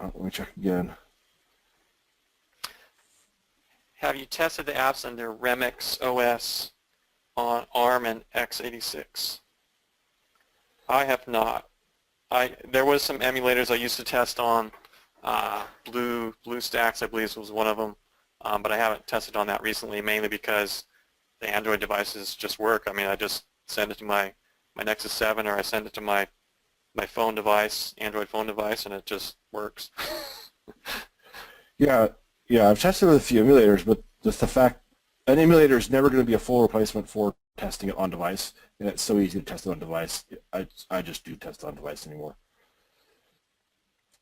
Let me check again. Have you tested the apps under Remix OS on ARM and x86? I have not. There was some emulators I used to test on BlueStacks, I believe was one of them, but I haven't tested on that recently, mainly because the Android devices just work. I mean, I just send it to my Nexus 7, or I send it to my phone device, Android phone device, and it just works. Yeah, I've tested with a few emulators, but just the fact an emulator is never going to be a full replacement for testing it on device, and it's so easy to test it on device. I just do test on device anymore.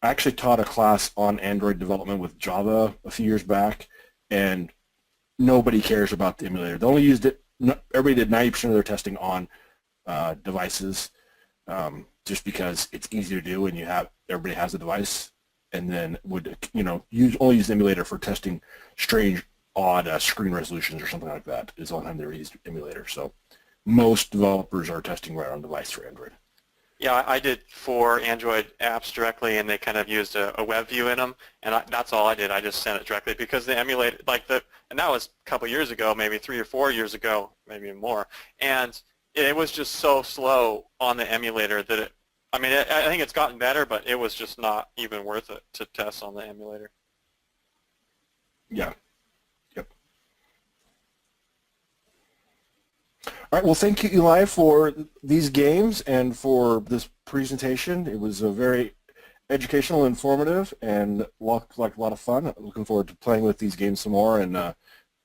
I actually taught a class on Android development with Java a few years back, and nobody cares about the emulator. They only used it. Everybody did 90% of their testing on devices, just because it's easy to do, and everybody has a device, and then would only use the emulator for testing strange, odd screen resolutions or something like that. Is the only time they use emulator. So most developers are testing right on device for Android. Yeah, I did 4 Android apps directly, and they kind of used a web view in them, and that's all I did. I just sent it directly because they emulated, and that was a couple years ago, maybe 3 or 4 years ago, maybe even more, and it was just so slow on the emulator that I think it's gotten better, but it was just not even worth it to test on the emulator. Yeah. Yep. All right. Well, thank you, Eli, for these games and for this presentation. It was a very educational, informative, and looked like a lot of fun. I'm looking forward to playing with these games some more and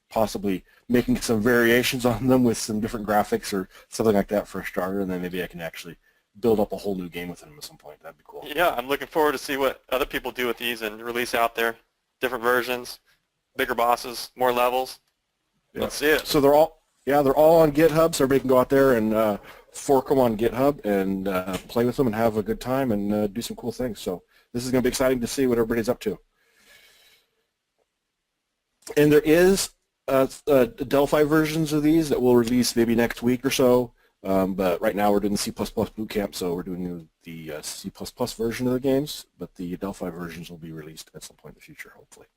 possibly making some variations on them with some different graphics or something like that for a starter, and then maybe I can actually build up a whole new game with them at some point. That'd be cool. Yeah, I'm looking forward to see what other people do with these and release out there. Different versions, bigger bosses, more levels. Yeah. Let's see it. So they're all on GitHub, so everybody can go out there and fork them on GitHub and play with them and have a good time and do some cool things. So this is going to be exciting to see what everybody's up to. And there is Delphi versions of these that will release maybe next week or so. But right now we're doing the C++ bootcamp, so we're doing the C++ version of the games, but the Delphi versions will be released at some point in the future, hopefully.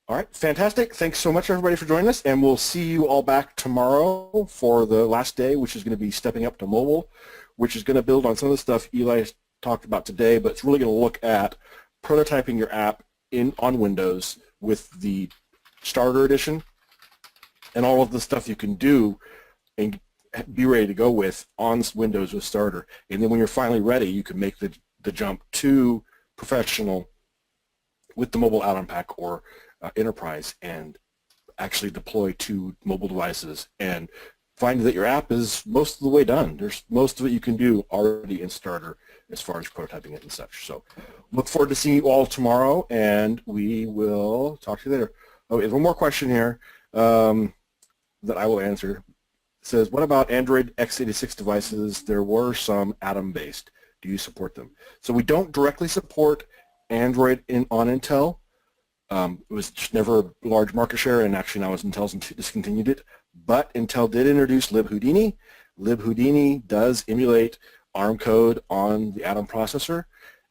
All right, fantastic. Thanks so much, everybody, for joining us, and we'll see you all back tomorrow for the last day, which is going to be stepping up to mobile, which is going to build on some of the stuff Eli talked about today, but it's really going to look at prototyping your app on Windows with the Starter Edition and all of the stuff you can do and be ready to go with on Windows with Starter. And then when you're finally ready, you can make the jump to professional with the mobile add-on pack or enterprise and actually deploy to mobile devices and find that your app is most of the way done. There's most of it you can do already in Starter as far as prototyping it and such. So look forward to seeing you all tomorrow, and we will talk to you later. Oh, there's one more question here that I will answer. It says, what about Android x86 devices? There were some Atom-based. Do you support them? So we don't directly support Android on Intel. It was just never a large market share, and actually now Intel's discontinued it. But Intel did introduce libhoudini. Libhoudini does emulate ARM code on the Atom processor,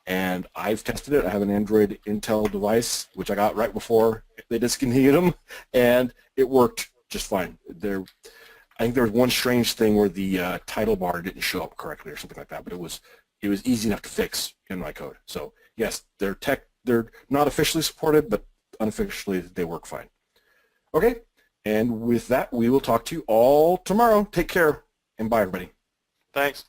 and I've tested it. I have an Android Intel device, which I got right before they discontinued them, and it worked just fine. I think there was one strange thing where the title bar didn't show up correctly or something like that, but it was easy enough to fix in my code. So yes, their tech they're not officially supported, but unofficially they work fine. Okay, and with that, we will talk to you all tomorrow. Take care, and bye, everybody. Thanks.